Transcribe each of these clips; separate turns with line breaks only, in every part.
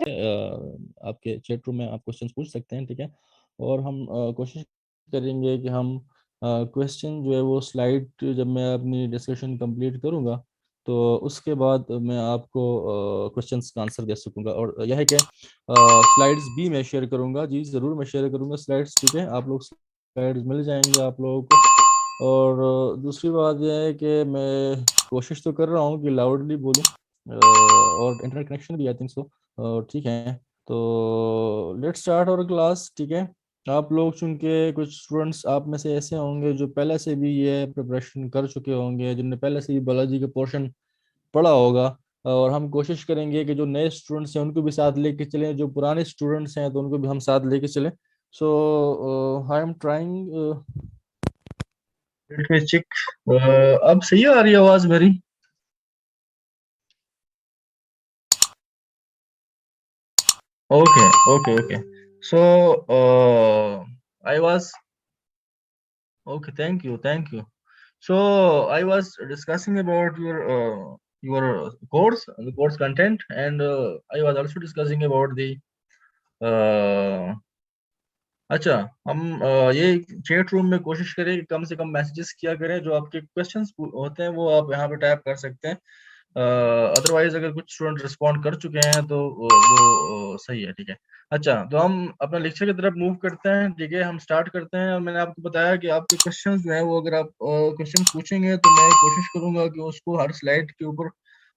आपके chat room में आप क्वेश्चन पूछ सकते हैं, ठीक है। और हम कोशिश करेंगे कि हम क्वेश्चन जो है वो स्लाइड, जब मैं अपनी डिस्कशन कंप्लीट करूंगा तो उसके बाद मैं आपको क्वेश्चंस का आंसर दे सकूंगा। और यह है कि स्लाइड्स भी मैं शेयर करूंगा, जी ज़रूर मैं शेयर करूंगा स्लाइड्स, ठीक है। आप लोग स्लाइड्स मिल जाएंगे आप लोगों को। और दूसरी बात यह है कि मैं कोशिश तो कर रहा हूँ कि लाउडली बोलूँ, और इंटरनेट कनेक्शन भी आई थिंक सो ठीक है। तो लेट्स स्टार्ट और क्लास, ठीक है। आप लोग चूंकि कुछ स्टूडेंट्स आप में से ऐसे होंगे जो पहले से भी ये प्रिपरेशन कर चुके होंगे, जिनने पहले से भी बायोलॉजी का पोर्शन पढ़ा होगा, और हम कोशिश करेंगे कि जो नए स्टूडेंट्स हैं उनको भी साथ लेके चलें, जो पुराने स्टूडेंट्स हैं तो उनको भी हम साथ लेके चलें। So I am trying, let me check. अब सही आ रही है आवाज मेरी? Okay okay okay. So I was okay, thank you. So I was discussing about your course, the course content, and I was also discussing about the uh, अच्छा, हम ये चैट रूम में कोशिश करें कि कम से कम मैसेजेस किया करें, जो आपके क्वेश्चंस होते हैं वो आप यहाँ पे टाइप कर सकते हैं। अदरवाइज अगर कुछ स्टूडेंट रिस्पॉन्ड कर चुके हैं तो वो सही है, ठीक है। अच्छा, तो हम अपना लेक्चर की तरफ मूव करते हैं, ठीक है। हम स्टार्ट करते हैं। और मैंने आपको बताया कि आपके क्वेश्चंस जो है वो, अगर आप क्वेश्चन पूछेंगे तो मैं कोशिश करूंगा कि उसको हर स्लाइड के ऊपर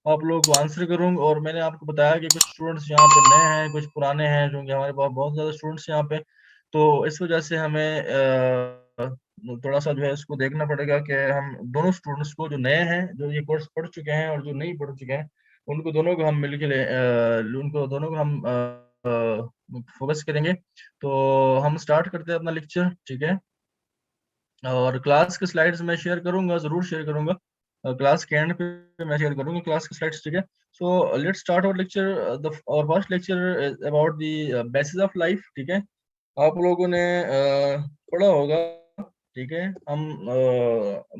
आप लोगों को आंसर करूँ। और मैंने आपको बताया कि कुछ स्टूडेंट्स यहाँ पे नए हैं, कुछ पुराने हैं, क्योंकि हमारे पास बहुत ज़्यादा स्टूडेंट्स यहाँ पे। तो इस वजह से हमें थोड़ा सा जो है इसको देखना पड़ेगा कि हम दोनों स्टूडेंट्स को, जो नए हैं, जो ये कोर्स पढ़ चुके हैं, और जो नहीं पढ़ चुके हैं, उनको दोनों को हम मिलके उनको दोनों को हम फोकस करेंगे। तो हम स्टार्ट करते हैं अपना लेक्चर, ठीक है। और क्लास के स्लाइड्स मैं शेयर करूंगा, जरूर शेयर करूंगा। क्लास के एंड पे मैं शेयर करूंगा क्लास के स्लाइड्स, ठीक है। So let's start our lecture. The our first lecture about the basis of life, ठीक है। आप लोगों ने पढ़ा होगा, ठीक है। हम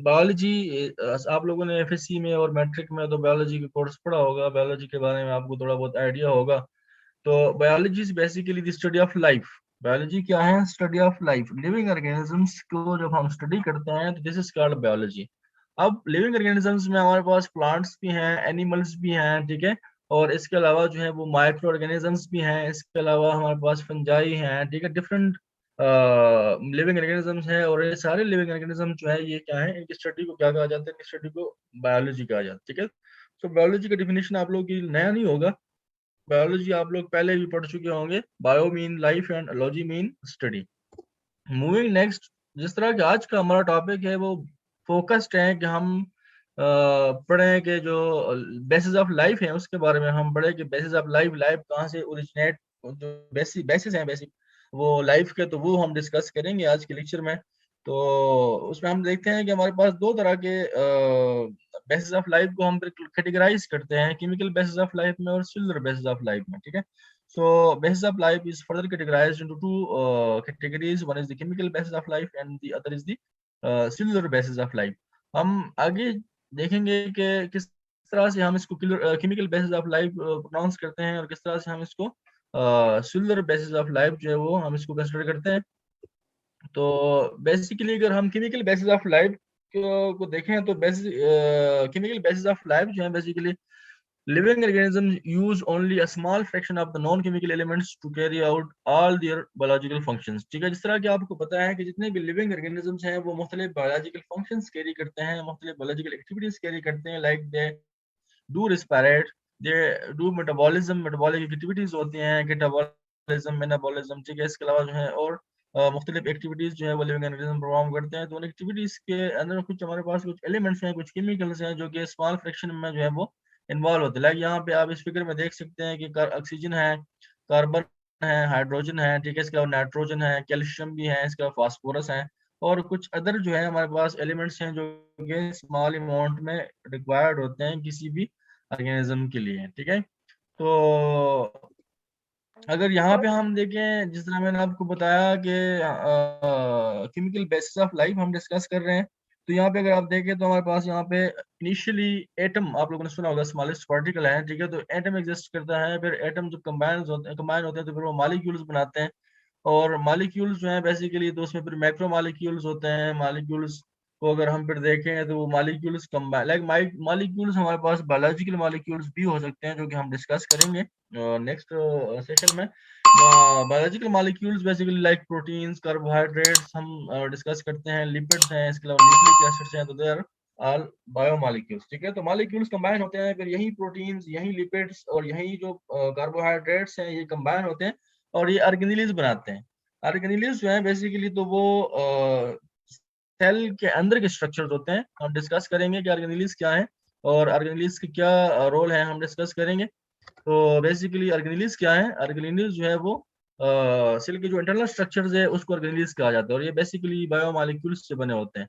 बायोलॉजी, आप लोगों ने एफएससी में और मैट्रिक में तो बायोलॉजी का कोर्स पढ़ा होगा, बायोलॉजी के बारे में आपको थोड़ा बहुत आइडिया होगा। तो biology is basically the study of life. Biology क्या है? Study of life, living organisms को जब हम स्टडी करते हैं तो दिस इज कॉल्ड बायोलॉजी। अब लिविंग ऑर्गेनिजम्स में हमारे पास प्लांट्स भी हैं, एनिमल्स भी हैं, ठीक है। और इसके अलावा जो है वो माइक्रो ऑर्गेनिजम्स भी हैं। इसके अलावा हमारे पास फंजाई हैं, ठीक है। डिफरेंट लिविंग ऑर्गेनिजम्स हैं। और ये सारे लिविंग ऑर्गेनिज्म जो है ये क्या है, इनकी स्टडी को क्या कहा जाता है? इनकी स्टडी को बायोलॉजी कहा जाता है, ठीक है। तो बायोलॉजी का डिफिनेशन आप लोगों की नया नहीं होगा, बायोलॉजी आप लोग पहले भी पढ़ चुके होंगे। Bio mean life and logy mean study. Moving next, जिस तरह कि आज का हमारा टॉपिक है वो फोकस्ड है कि हम पढ़ें कि जो बेसिस ऑफ लाइफ है उसके बारे में हम पढ़ें कि बेसिस ऑफ लाइफ, लाइफ कहाँ से ओरिजिनेट, जो बेसिस हैं बेसिक वो लाइफ के, तो वो हम डिस्कस करेंगे आज के लेक्चर में। तो उसमें हम देखते हैं कि हमारे पास दो तरह के बेसिस ऑफ लाइफ को हम कैटेगराइज करते हैं, केमिकल बेसिस ऑफ लाइफ में और सेलुलर बेसिस ऑफ लाइफ में, ठीक है। So basis of life is further categorized into two categories. One is the chemical basis of life and the other is the cellular basis of life. हम आगे देखेंगे कि किस तरह से हम इसको chemical basis of life pronounce करते हैं, और किस तरह से हम इसको सेलुलर बेसिस ऑफ लाइफ जो है वो हम इसको कंसिडर करते हैं। तो बेसिकली अगर हम केमिकल बेसिस ऑफ लाइफ को देखें तो केमिकल बेसिस ऑफ लाइफ जो है basically living organisms use only a small fraction of the non-chemical elements to carry out all their biological functions, ठीक है। जिस तरह कि आपको पता है कि जितने भी लिविंग ऑर्गेनिजम्स हैं वो मुख्तलिफ बायोलॉजिकल फंक्शंस कैरी करते हैं, मुख्तलिफ बायोलॉजिकल एक्टिविटीज कैरी करते हैं। Like they do respirate, they do metabolism, metabolic activities होती हैं, कैटाबॉलिज्म, मेटाबॉलिज्म, ठीक है। इसके अलावा जो है और मुख्तलिफ एक्टिविटीज जो है वो लिविंग ऑर्गेनिज्म परफॉर्म करते हैं। तो उन एक्टिविटीज के अंदर कुछ हमारे पास कुछ एलिमेंट्स हैं, कुछ केमिकल्स हैं जो कि स्मॉल फ्रैक्शन में जो है वो इन्वॉल्व होते हैं। लाइक यहाँ पे आप इस फिगर में देख सकते हैं कि ऑक्सीजन है, कार्बन है, हाइड्रोजन है, ठीक है। इसके अलावा नाइट्रोजन है, कैल्शियम भी है, इसके अलावा फास्फोरस है, और कुछ अदर जो है हमारे पास एलिमेंट्स हैं जो कि स्मॉल अमाउंट में रिक्वायर्ड होते हैं किसी भी ऑर्गेनिज्म के लिए, ठीक है। तो अगर यहाँ पे हम देखें, जिस तरह मैंने आपको बताया कि केमिकल बेसिस ऑफ लाइफ हम डिस्कस कर रहे हैं, तो यहाँ पे अगर आप देखें तो हमारे पास यहाँ पे इनिशियली एटम, आप लोगों ने सुना होगा, स्मॉलेस्ट पार्टिकल है, ठीक है। तो एटम एग्जिस्ट करता है, फिर एटम जब कंबाइन होते हैं तो फिर वो मॉलिक्यूल्स बनाते हैं। और मॉलिक्यूल्स जो है बेसिकली, तो उसमें फिर मैक्रो मॉलिक्यूल्स होते हैं। मॉलिक्यूल्स को अगर हम फिर देखें तो वो मॉलिक्यूल्स कंबाइन, लाइक मॉलिक्यूल्स हमारे पास बायोलॉजिकल मॉलिक्यूल्स भी हो सकते हैं, जो कि हम डिस्कस करेंगे नेक्स्ट सेशन में। Biological molecules basically like proteins, carbohydrates हम डिस्कस करते हैं, लिपिड्स हैं, इसके अलावा न्यूक्लिक एसिड्स हैं, तो दे आर ऑल बायोमॉलिक्यूल्स, ठीक है। तो मॉलिक्यूल्स कंबाइन होते हैं, फिर यही प्रोटीन्स, यही लिपिड्स और यही जो कार्बोहाइड्रेट्स हैं ये कंबाइन होते हैं और ये ऑर्गेनेल्स बनाते हैं। ऑर्गेनेल्स जो है बेसिकली तो वो सेल के अंदर के स्ट्रक्चर्स होते हैं। हम डिस्कस करेंगे कि ऑर्गेनेल्स क्या है और ऑर्गेनेल्स की क्या रोल है, हम डिस्कस करेंगे। तो बेसिकली ऑर्गेनेल्स क्या है, ऑर्गेनेल्स जो है वो सेल के जो इंटरनल स्ट्रक्चर्स है उसको ऑर्गेनेल्स कहा जाता है, और ये बेसिकली बायोमॉलिक्यूल्स से बने होते हैं।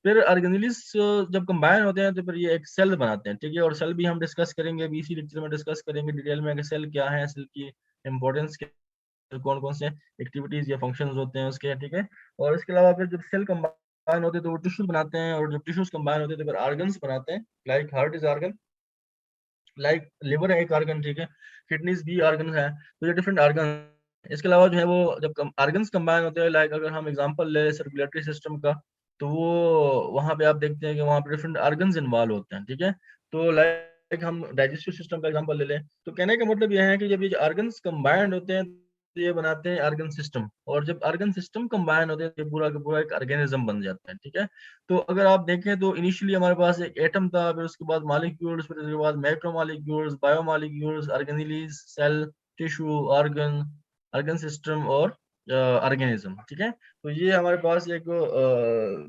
फिर ऑर्गेनेल्स जब कंबाइन होते हैं तो फिर ये एक सेल बनाते हैं, ठीक है। और सेल भी हम डिस्कस करेंगे, अभी इसी लेक्चर में डिस्कस करेंगे डिटेल में कि सेल क्या है, सेल की इंपॉर्टेंस क्या, कौन कौन से एक्टिविटीज या फंक्शंस होते हैं उसके, ठीक है। और इसके अलावा फिर जब सेल कंबाइन होते हैं तो वो टिश्यूज बनाते हैं, और जब टिश्यूज कंबाइन होते हैं तो फिर ऑर्गन्स बनाते हैं। Like heart is organ, like liver है एक ऑर्गन, ठीक है। किडनीज भी ऑर्गन है, तो ये डिफरेंट ऑर्गन। इसके अलावा जो है वो जब ऑर्गन्स कंबाइन होते हैं, लाइक अगर हम एग्जांपल ले सर्कुलेटरी सिस्टम का, तो वो वहाँ पे आप देखते हैं कि वहाँ पे डिफरेंट ऑर्गन्स इन्वॉल्व होते हैं, ठीक है। तो लाइक हम डाइजेस्टिव सिस्टम का एग्जांपल ले लें, तो कहने का मतलब यह है कि जब ये ऑर्गन्स कंबाइंड होते हैं तो ये बनाते हैं ऑर्गन सिस्टम, और जब ऑर्गन सिस्टम कंबाइन होते हैं तो ये पूरा का पूरा एक ऑर्गेनिज्म बन जाता है, ठीक है। तो अगर आप देखें तो इनिशियली हमारे पास एक एटम था, फिर उसके बाद मॉलिक्यूल्स, फिर उसके बाद macromolecules, biomolecules, organelles, cell, tissue, organ, organ system और ऑर्गेनिज्म, ठीक है। तो ये हमारे पास एक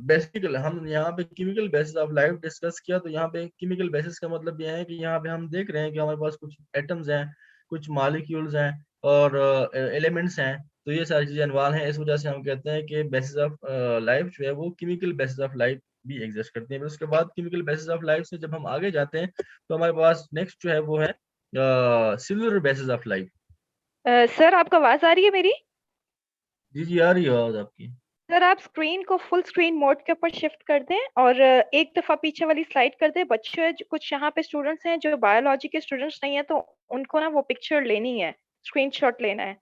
बेसिकल, हम यहाँ पे chemical basis of life discuss किया। तो यहाँ पे केमिकल बेसिस का मतलब ये है कि यहाँ पे हम देख रहे हैं कि हमारे पास कुछ एटम्स हैं, कुछ मॉलिक्यूल्स हैं और एलिमेंट्स हैं। तो ये सारी चीजें इन्वॉल्व हैं, इस वजह से हम कहते हैं कि बेसिस ऑफ लाइफ जो है वो केमिकल बेसिस ऑफ लाइफ भी एग्जिस्ट करती है। फिर उसके बाद केमिकल बेसिस ऑफ लाइफ से जब हम आगे जाते हैं तो हमारे पास नेक्स्ट जो है वो है सिलुलर बेसिस ऑफ लाइफ।
सर आपका आवाज आ रही है मेरी?
जी जी, आ रही है आवाज आपकी।
सर आप स्क्रीन को फुल स्क्रीन मोड के ऊपर शिफ्ट कर दें और एक दफा पीछे वाली स्लाइड कर दें। बच्चे कुछ यहाँ पे स्टूडेंट्स हैं जो बायोलॉजी के स्टूडेंट्स नहीं है, तो उनको ना वो पिक्चर लेनी है, स्क्रीनशॉट लेना है।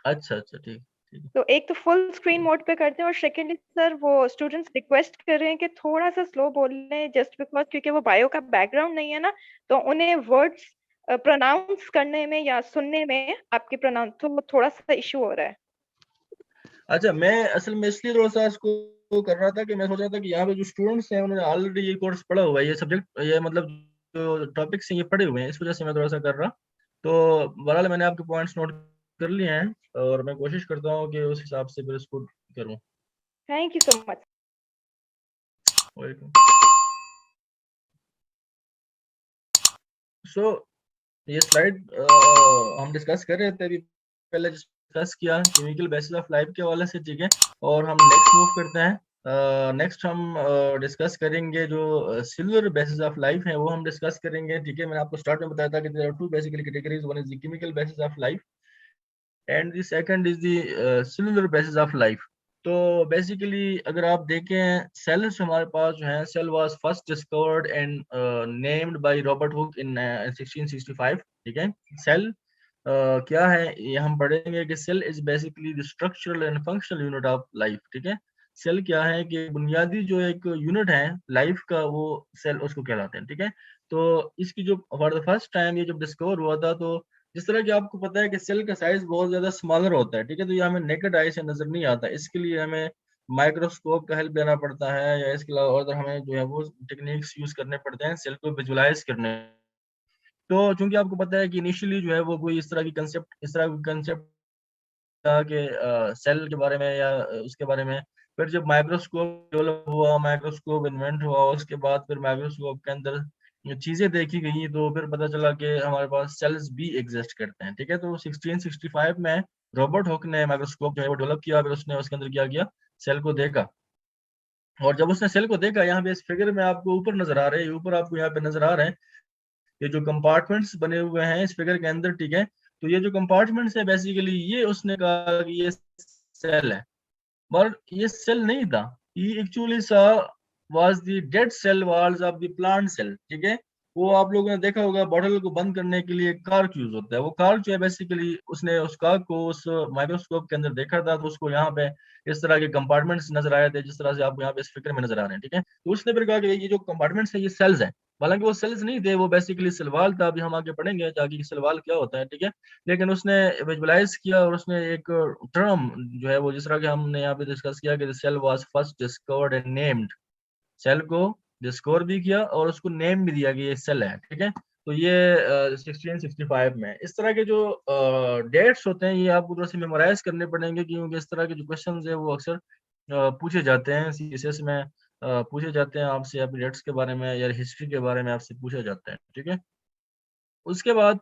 अच्छा अच्छा, ठीक ठीक है।
तो एक तो फुल स्क्रीन मोड पे करते हैं, और सेकेंडली सर वो स्टूडेंट्स रिक्वेस्ट कर रहे हैं कि थोड़ा सा स्लो बोल लें, जस्ट बिकॉज क्योंकि वो बायो का बैकग्राउंड नहीं है ना, तो उन्हें वर्ड्स प्रोनाउंस करने में या सुनने में आपके प्रोनाउंस तो थोड़ा सा इशू हो रहा है।
अच्छा, मैं असल में इसलिए थोड़ा सा इसको कर रहा था कि मैं सोच रहा था कि यहाँ पे जो स्टूडेंट्स हैं उन्होंने ऑलरेडी ये कोर्स पढ़ा हुआ है, ये सब्जेक्ट, ये मतलब जो टॉपिक्स हैं ये पढ़े हुए हैं, इस वजह से मैं थोड़ा सा कर रहा। तो बहरहाल मैंने आपके पॉइंट्स नोट कर लिए हैं, और मैं कोशिश करता हूँ कि उस हिसाब से फिर इसको करूँ।
Thank you so much.
Welcome. So ये स्लाइड हम डिस्कस कर रहे थे अभी, पहले डिस्कस किया केमिकल बेसिस ऑफ लाइफ के हवाले से, ठीक है। और हम नेक्स्ट मूव करते हैं। नेक्स्ट हम डिस्कस करेंगे जो सिल्वर बेसिस ऑफ लाइफ है वो हम डिस्कस करेंगे, ठीक है। मैंने आपको स्टार्ट में बताया था कि there are two basically categories, one is the chemical basis of life and the second is the cellular basis of life. तो बेसिकली अगर आप देखें, सेल्स हमारे पास जो है, cell was first discovered and named by Robert Hooke in 1665, ठीक है। सेल क्या है ये हम पढ़ेंगे कि cell is basically the structural and functional unit of life, ठीक है। सेल क्या है कि बुनियादी जो एक यूनिट है लाइफ का, वो सेल उसको कहलाते हैं, ठीक है। तो इसकी जो फॉर द फर्स्ट टाइम ये जब डिस्कवर हुआ था, तो जिस तरह कि आपको पता है कि सेल का साइज बहुत ज्यादा स्मॉलर होता है, ठीक है। तो ये हमें नेकेड आई से नजर नहीं आता, इसके लिए हमें माइक्रोस्कोप का हेल्प लेना पड़ता है, या इसके अलावा और हमें जो है वो टेक्निक्स यूज करने पड़ते हैं सेल को विजुलाइज करने। तो चूंकि आपको पता है कि इनिशियली जो है वो कोई इस तरह की कंसेप्ट था कि सेल के बारे में या उसके बारे में। फिर जब माइक्रोस्कोप डेवलप हुआ, माइक्रोस्कोप इन्वेंट हुआ, उसके बाद फिर माइक्रोस्कोप के अंदर ये चीजें देखी गई, तो फिर पता चला कि हमारे पास सेल्स भी एग्जिस्ट करते हैं, ठीक है। तो 1665 में रॉबर्ट हुक ने माइक्रोस्कोप जो है वो डेवलप किया, फिर उसने उसके अंदर क्या किया, सेल को देखा। और जब उसने सेल को देखा, यहाँ पे इस फिगर में आपको ऊपर नजर आ रहे हैं, ऊपर आपको यहाँ पे नजर आ रहे हैं ये जो कंपार्टमेंट्स बने हुए हैं इस फिगर के अंदर, ठीक है। तो ये जो कंपार्टमेंट्स है बेसिकली, ये उसने कहा कि ये सेल है, पर ये सेल नहीं था, he actually saw was the dead cell walls of the plant cell, ठीक है। वो आप लोगों ने देखा होगा बॉटल को बंद करने के लिए कार्क यूज होता है। वो कार्क जो है बेसिकली उसने उस कार्क को उस माइक्रोस्कोप के अंदर देखा था, तो उसको यहाँ पे इस तरह के कंपार्टमेंट्स नजर आए थे, जिस तरह से आपको यहाँ पे इस फिगर में नजर आ रहे हैं, ठीक है। तो उसने फिर कहा कि ये जो कंपार्टमेंट्स है ये सेल्स हैं। हालांकि वो सेल्स नहीं थे, वो बेसिकली सलवाल था। अभी हम आगे पढ़ेंगे जाके कि सलवाल क्या होता है, ठीक है। लेकिन उसने विजुअलाइज किया और उसने एक टर्म जो है वो, जिस तरह के हमने यहाँ पे डिस्कस किया कि cell was first discovered and named, cell को डिस्कवर भी किया और उसको नेम भी दिया कि ये सेल है, ठीक है। तो ये 1665 में इस तरह के जो डेट्स होते हैं ये आपको थोड़ा सा मेमोराइज करने पड़ेंगे, क्योंकि इस तरह के जो क्वेश्चन है वो अक्सर पूछे जाते हैं सीएसएस में, पूछे जाते हैं आपसे, अपनी डेट्स के बारे में या हिस्ट्री के बारे में आपसे पूछा जाता है, ठीक है। उसके बाद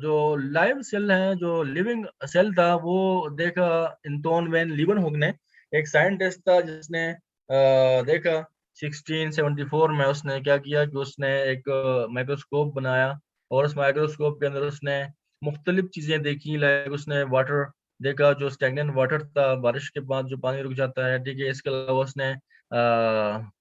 जो लाइव सेल है, जो लिविंग सेल था, वो देखा इंटोन वैन लीवनहोग ने, एक साइंटिस्ट था जिसने देखा 1674 में। उसने क्या किया कि उसने एक माइक्रोस्कोप बनाया और उस माइक्रोस्कोप के अंदर उसने मुख्तलिफ चीजें देखी। लाइक उसने वाटर देखा, जो स्टैग्नेंट वाटर था, बारिश के बाद जो पानी रुक जाता है, ठीक है। इसके अलावा उसने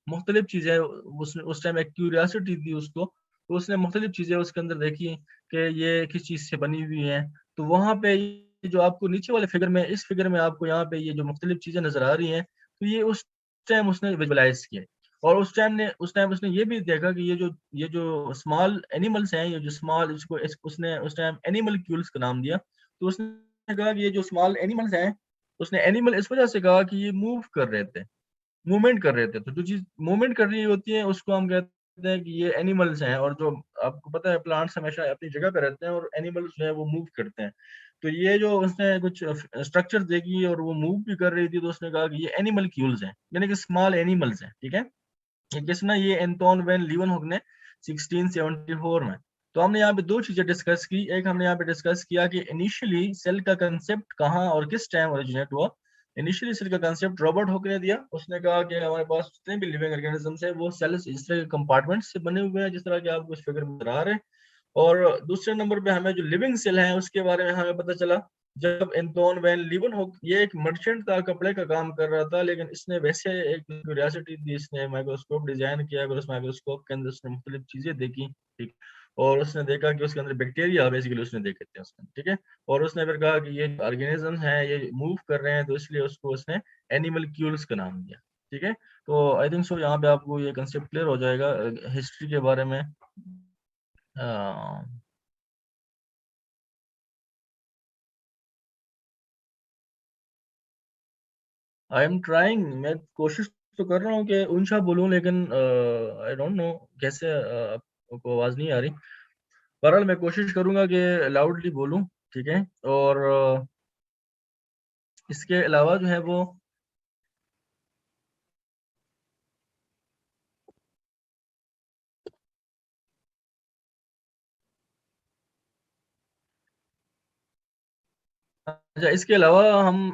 मुख्तलिफ चीजें, उस टाइम एक क्यूरियासिटी थी उसको, तो उसने मुख्तलिफ चीजें उसके अंदर देखी कि ये किस चीज से बनी हुई हैं। तो वहां पे ये जो आपको नीचे वाले फिगर में, इस फिगर में आपको यहाँ पे ये जो मुख्तलिफ चीजें नजर आ रही हैं, तो ये उस टाइम उसने विजुअलाइज किए। और उस टाइम उसने ये भी देखा कि ये जो स्मॉल एनिमल्स हैं, ये जो स्मॉल, उसने उस टाइम एनिमल क्यूल्स का नाम दिया। तो उसने कहा कि ये जो स्मॉल एनिमल्स हैं, उसने एनिमल इस वजह से कहा कि ये मूव कर रहे थे, मूवमेंट कर रहे थे। तो जो चीज मूवमेंट कर रही होती है उसको हम कहते हैं कि ये एनिमल्स हैं। और जो आपको पता है प्लांट्स हमेशा अपनी जगह पे रहते हैं और एनिमल्स जो है वो मूव करते हैं। तो ये जो उसने कुछ स्ट्रक्चर देखी और वो मूव भी कर रही थी, तो उसने कहा कि ये एनिमल क्यूल्स हैं, यानी कि स्मॉल एनिमल्स हैं, ठीक है। ये किसने, ये एंटोन वैन लीवनहुक ने 1674 में। तो हमने यहाँ पे दो चीजें डिस्कस की। एक हमने यहाँ पे डिस्कस किया कि इनिशियली सेल का कंसेप्ट कहाँ और किस टाइम ओरिजिनेट हुआ। इनिशियली सेल का कंसेप्ट रॉबर्ट हुक ने दिया। उसने कहा कि हमारे पास जितने भी लिविंग ऑर्गेनिजम्स है वो सेल्स इस तरह के कंपार्टमेंट से बने हुए हैं, जिस तरह के आपको इस फिगर में नजर आ रहे हैं। और दूसरे नंबर पे हमें जो लिविंग सेल है उसके बारे में हमें पता चला जब एंटोन वैन लीवनहुक, ये एक मर्चेंट था, कपड़े का काम कर रहा था, लेकिन इसने वैसे एक क्यूरियोसिटी थी, इसने माइक्रोस्कोप डिजाइन किया और उस माइक्रोस्कोप के अंदर उसने मुख्तलिफ चीजें देखी, ठीक। और उसने देखा कि उसके अंदर बैक्टीरिया बेसिकली उसने देखे थे उसमें, ठीक है। और उसने फिर कहा कि ये ऑर्गेनिज्म हैं, ये मूव कर रहे हैं, तो इसलिए उसको उसने एनिमल क्यूल्स का नाम दिया, ठीक है। तो आई थिंक सो यहाँ पे आपको ये कंसेप्ट क्लियर हो जाएगा हिस्ट्री के बारे में। आई एम ट्राइंग, मैं कोशिश तो कर रहा हूँ कि ऊंचा बोलूं, लेकिन आई डोंट नो कैसे आपको आवाज नहीं आ रही। बहरहाल मैं कोशिश करूंगा कि लाउडली बोलूं, ठीक है। और इसके अलावा जो है वो, अच्छा इसके अलावा हम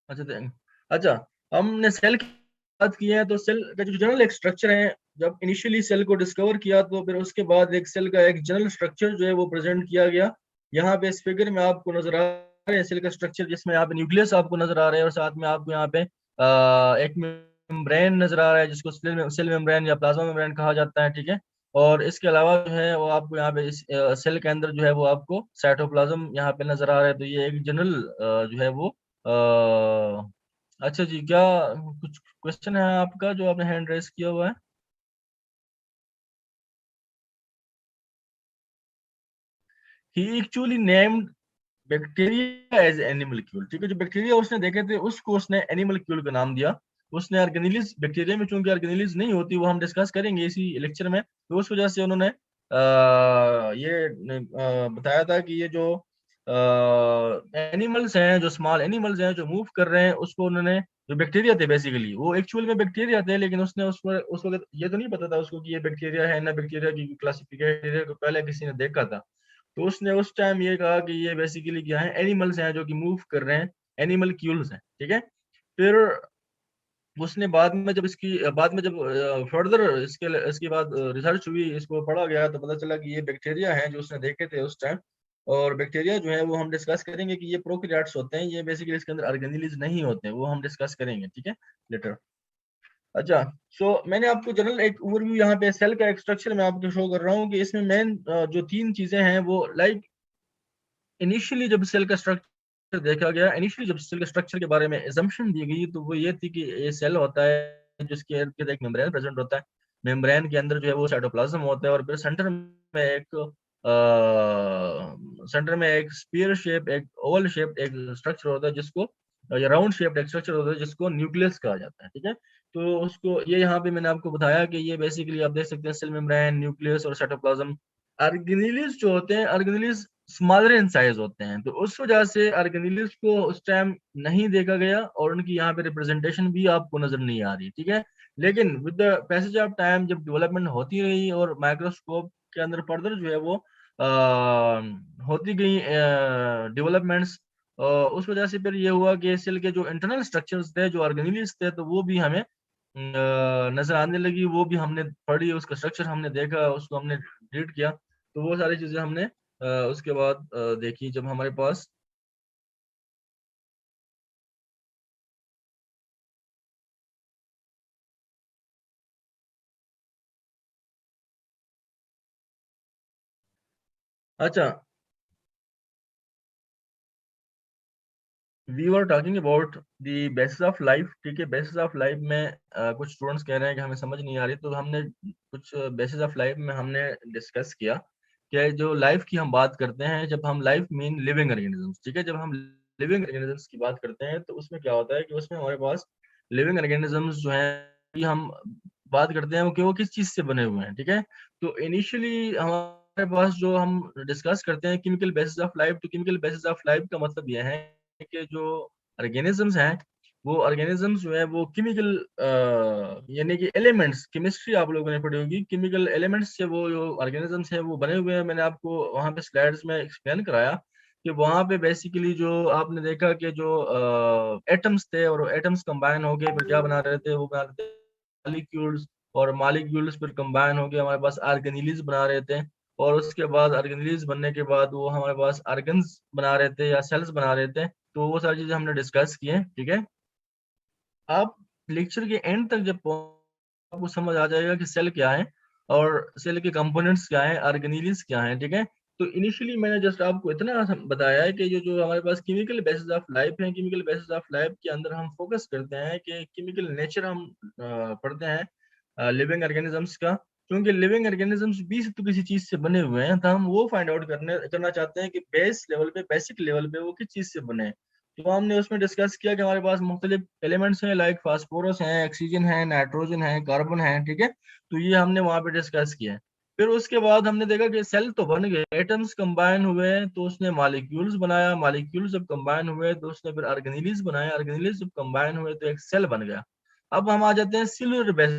अच्छा अच्छा, हमने सेल की बात की है, तो सेल का जो जनरल एक स्ट्रक्चर है, जब इनिशियली सेल को डिस्कवर किया तो फिर उसके बाद एक सेल का एक जनरल स्ट्रक्चर जो है वो प्रेजेंट किया गया। यहाँ पे इस फिगर में आपको नजर आ रहा है सेल का स्ट्रक्चर, जिसमें यहाँ पे न्यूक्लियस आपको नजर आ रहा है और साथ में आपको यहाँ पे एक मेम्ब्रेन नजर आ रहा है, जिसको सेल मेम्ब्रेन या प्लाज्मा मेम्ब्रेन कहा जाता है, ठीक है। और इसके अलावा जो है वो आपको यहाँ पे इस सेल के अंदर जो है वो आपको साइटोप्लाज्म यहाँ पे नजर आ रहा है। तो ये एक जनरल जो है वो अच्छा जी, क्या कुछ क्वेश्चन है आपका जो आपने हैंड रेस किया हुआ है? He actually named bacteria as animalcule, ठीक है। जो बैक्टीरिया उसने देखे थे उसको उसने एनिमल क्यूल का नाम दिया। उसने ऑर्गेनिलीज, बैक्टीरिया में चूंकि ऑर्गेनिलीज नहीं होती, वो हम डिस्कस करेंगे इसी लेक्चर में, तो उस वजह से उन्होंने बताया था कि ये जो एनिमल्स हैं, जो स्मॉल एनिमल्स हैं जो मूव कर रहे हैं, उसको उन्होंने, जो बैक्टीरिया थे बेसिकली, वो एक्चुअल में बैक्टीरिया थे, लेकिन उसने उसको उस वक्त ये तो नहीं पता था उसको कि ये बैक्टीरिया है ना, बैक्टीरिया की क्लासिफिकेशन को पहले किसी ने देखा था। तो उसने उस टाइम ये कहा कि ये बेसिकली क्या है, एनिमल्स हैं जो कि मूव कर रहे हैं, एनिमल क्यूल्स हैं, ठीक है। फिर उसने बाद में जब इसकी बाद में जब फर्दर इसके बाद रिसर्च हुई, इसको पढ़ा गया, तो पता चला कि ये बैक्टीरिया हैं जो उसने देखे थे उस टाइम। और बैक्टीरिया जो है वो हम डिस्कस करेंगे कि ये प्रोकैरियोट्स होते हैं, ये बेसिकली इसके अंदर ऑर्गेनेलिज नहीं होते हैं, वो हम डिस्कस करेंगे, ठीक है, लेटर। अच्छा, सो मैंने आपको जनरल एक ओवरव्यू यहाँ पे सेल का एक स्ट्रक्चर मैं आपको शो कर रहा हूँ कि इसमें मेन जो 3 चीजें हैं वो लाइक इनिशियली जब सेल का स्ट्रक्चर देखा गया, इनिशियली जब सेल के स्ट्रक्चर के बारे में एजम्पशन दी गई तो वो ये थी कि ये सेल होता है जिसके इर्द गिर्द एक मेम्ब्रेन प्रेजेंट होता है, मेम्ब्रेन के अंदर जो है वो साइटोप्लाज्म होता है और फिर सेंटर में एक स्पीयर शेप, एक ओवल शेप एक स्ट्रक्चर होता है जिसको, या राउंड शेप एक स्ट्रक्चर होता है जिसको न्यूक्लियस कहा जाता है, ठीक है। तो उसको ये यहाँ पे मैंने आपको बताया कि ये बेसिकली आप देख सकते हैं सेल मेम्ब्रेन, न्यूक्लियस और साइटोप्लाज्म। ऑर्गेनेलिज जो होते हैं, ऑर्गेनेलिज स्मॉलर इन साइज होते हैं, तो उस वजह से ऑर्गेनेलिज को उस टाइम नहीं देखा गया और उनकी यहाँ पे रिप्रेजेंटेशन भी आपको नजर नहीं आ रही, ठीक है। लेकिन with the passage of time जब डेवलपमेंट होती रही और माइक्रोस्कोप के अंदर फर्दर जो है वो होती गई डेवलपमेंट्स, उस वजह से फिर ये हुआ कि सेल के जो इंटरनल स्ट्रक्चर्स थे, जो ऑर्गेनेलिज थे, तो वो भी हमें नजर आने लगी, वो भी हमने पढ़ी, उसका स्ट्रक्चर हमने देखा, उसको हमने रीड किया, तो वो सारी चीजें हमने उसके बाद देखी जब हमारे पास। अच्छा, we were talking about the basis of life, ठीक है। बेसिस ऑफ लाइफ में कुछ स्टूडेंट्स कह रहे हैं कि हमें समझ नहीं आ रही, तो हमने कुछ बेसिस ऑफ लाइफ में हमने डिस्कस किया कि जो लाइफ की हम बात करते हैं, जब हम लाइफ मीन लिविंग ऑर्गेनिजम्स, ठीक है, जब हम लिविंग ऑर्गेनिजम्स की बात करते हैं तो उसमें क्या होता है कि उसमें हमारे पास लिविंग ऑर्गेनिजम्स जो हैं, कि हम बात करते हैं कि वो किस चीज से बने हुए हैं, ठीक है। तो इनिशियली हमारे पास जो हम डिस्कस करते हैं केमिकल बेसिस ऑफ लाइफ, तो केमिकल बेसिस ऑफ लाइफ का मतलब यह है के जो ऑर्गेनिजम्स हैं, वो ऑर्गेनिजम्स जो है वो केमिकल यानी कि एलिमेंट्स, केमिस्ट्री आप लोगों ने पढ़ी होगी, केमिकल एलिमेंट्स से वो जो ऑर्गेनिजम्स हैं वो बने हुए हैं। मैंने आपको वहाँ पे स्लाइड्स में एक्सप्लेन कराया कि वहाँ पे बेसिकली जो आपने देखा कि जो एटम्स थे और एटम्स कंबाइन हो गए फिर क्या बना रहे थे, वो बना रहे थे मॉलिक्यूल्स, और मॉलिक्यूल्स फिर कंबाइन हो गए हमारे पास ऑर्गेनीलीज बना रहे थे, और उसके बाद ऑर्गेनीलीज बनने के बाद वो हमारे पास ऑर्गन्स बना रहे थे या सेल्स बना रहे थे। तो वो सारी चीजें हमने डिस्कस की हैं, ठीक है। आप लेक्चर के एंड तक जब आपको समझ आ जाएगा कि सेल क्या है और सेल के कंपोनेंट्स क्या हैं, ऑर्गेनीलीज क्या हैं, ठीक है। तो इनिशियली मैंने जस्ट आपको इतना बताया है कि जो जो हमारे पास केमिकल बेसिस ऑफ लाइफ है, केमिकल बेसिस ऑफ लाइफ के अंदर हम फोकस करते हैं कि केमिकल नेचर हम पढ़ते हैं लिविंग ऑर्गेनिजम्स का, क्योंकि लिविंग ऑर्गेनिजम्स भी तो किसी चीज से बने हुए हैं, तो हम वो फाइंड आउट करना चाहते हैं कि बेस लेवल पे, बेसिक लेवल पे वो किस चीज से बने हैं। तो हमने उसमें डिस्कस किया कि हमारे पास मुख्तलिफ एलिमेंट्स हैं, लाइक फास्फोरस है, ऑक्सीजन है, नाइट्रोजन है, कार्बन है, ठीक है। तो ये हमने वहां पे डिस्कस किया है। फिर उसके बाद हमने देखा कि सेल तो बन गए, एटम्स कंबाइन हुए तो उसने मॉलिक्यूल्स बनाया, मॉलिक्यूल्स जब कंबाइन हुए तो उसने फिर ऑर्गेनीलीज बनाए, ऑर्गेनीलीज जब कंबाइन हुए तो एक सेल बन गया। अब हम आ जाते हैं सेलुलर बेस,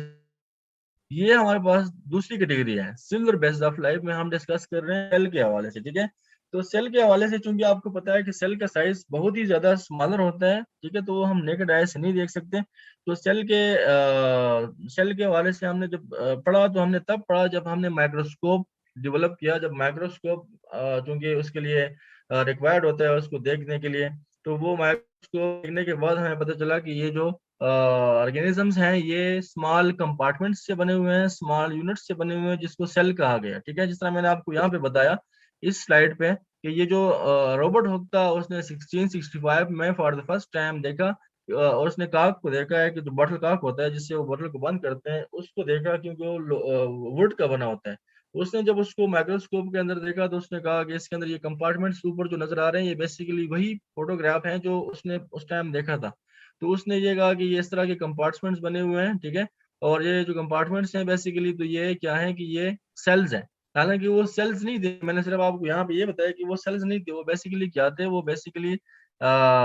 ये हमारे पास दूसरी कैटेगरी है। सिल्वर बेस्ड ऑफ लाइफ में हम डिस्कस कर रहे हैं सेल के हवाले से, ठीक है। तो सेल के हवाले से चूंकि आपको पता है कि सेल का साइज बहुत ही ज्यादा स्मॉलर होता है, ठीक है, तो वो हम नेकेड आई से नहीं देख सकते। तो सेल के हवाले से हमने जब पढ़ा, तो हमने तब पढ़ा जब हमने माइक्रोस्कोप डेवलप किया, जब माइक्रोस्कोप चूंकि उसके लिए रिक्वायर्ड होता है उसको देखने के लिए, तो वो माइक्रोस्कोप देखने के बाद हमें पता चला कि ये जो ऑर्गेनिजम्स हैं ये स्मॉल कंपार्टमेंट्स से बने हुए हैं, स्मॉल यूनिट्स से बने हुए हैं, जिसको सेल कहा गया, ठीक है। जिस तरह मैंने आपको यहाँ पे बताया इस स्लाइड पे कि ये जो रॉबर्ट हुक था उसने 1665 में फॉर द फर्स्ट टाइम देखा, और उसने काक को देखा है कि जो बॉटल काक होता है जिससे वो बोतल को बंद करते हैं, उसको देखा क्योंकि वो वुड का बना होता है। उसने जब उसको माइक्रोस्कोप के अंदर देखा तो उसने कहा कि इसके अंदर ये कंपार्टमेंट्स ऊपर जो नजर आ रहे हैं ये बेसिकली वही फोटोग्राफ हैं जो उसने उस टाइम देखा था। तो उसने ये कहा कि ये इस तरह के कंपार्टमेंट्स बने हुए हैं, ठीक है। और ये जो कंपार्टमेंट्स हैं बेसिकली तो ये क्या है कि ये सेल्स हैं। हालांकि वो सेल्स नहीं थे, मैंने सिर्फ आपको यहाँ पे ये बताया कि वो सेल्स नहीं थे, वो बेसिकली क्या थे, वो बेसिकली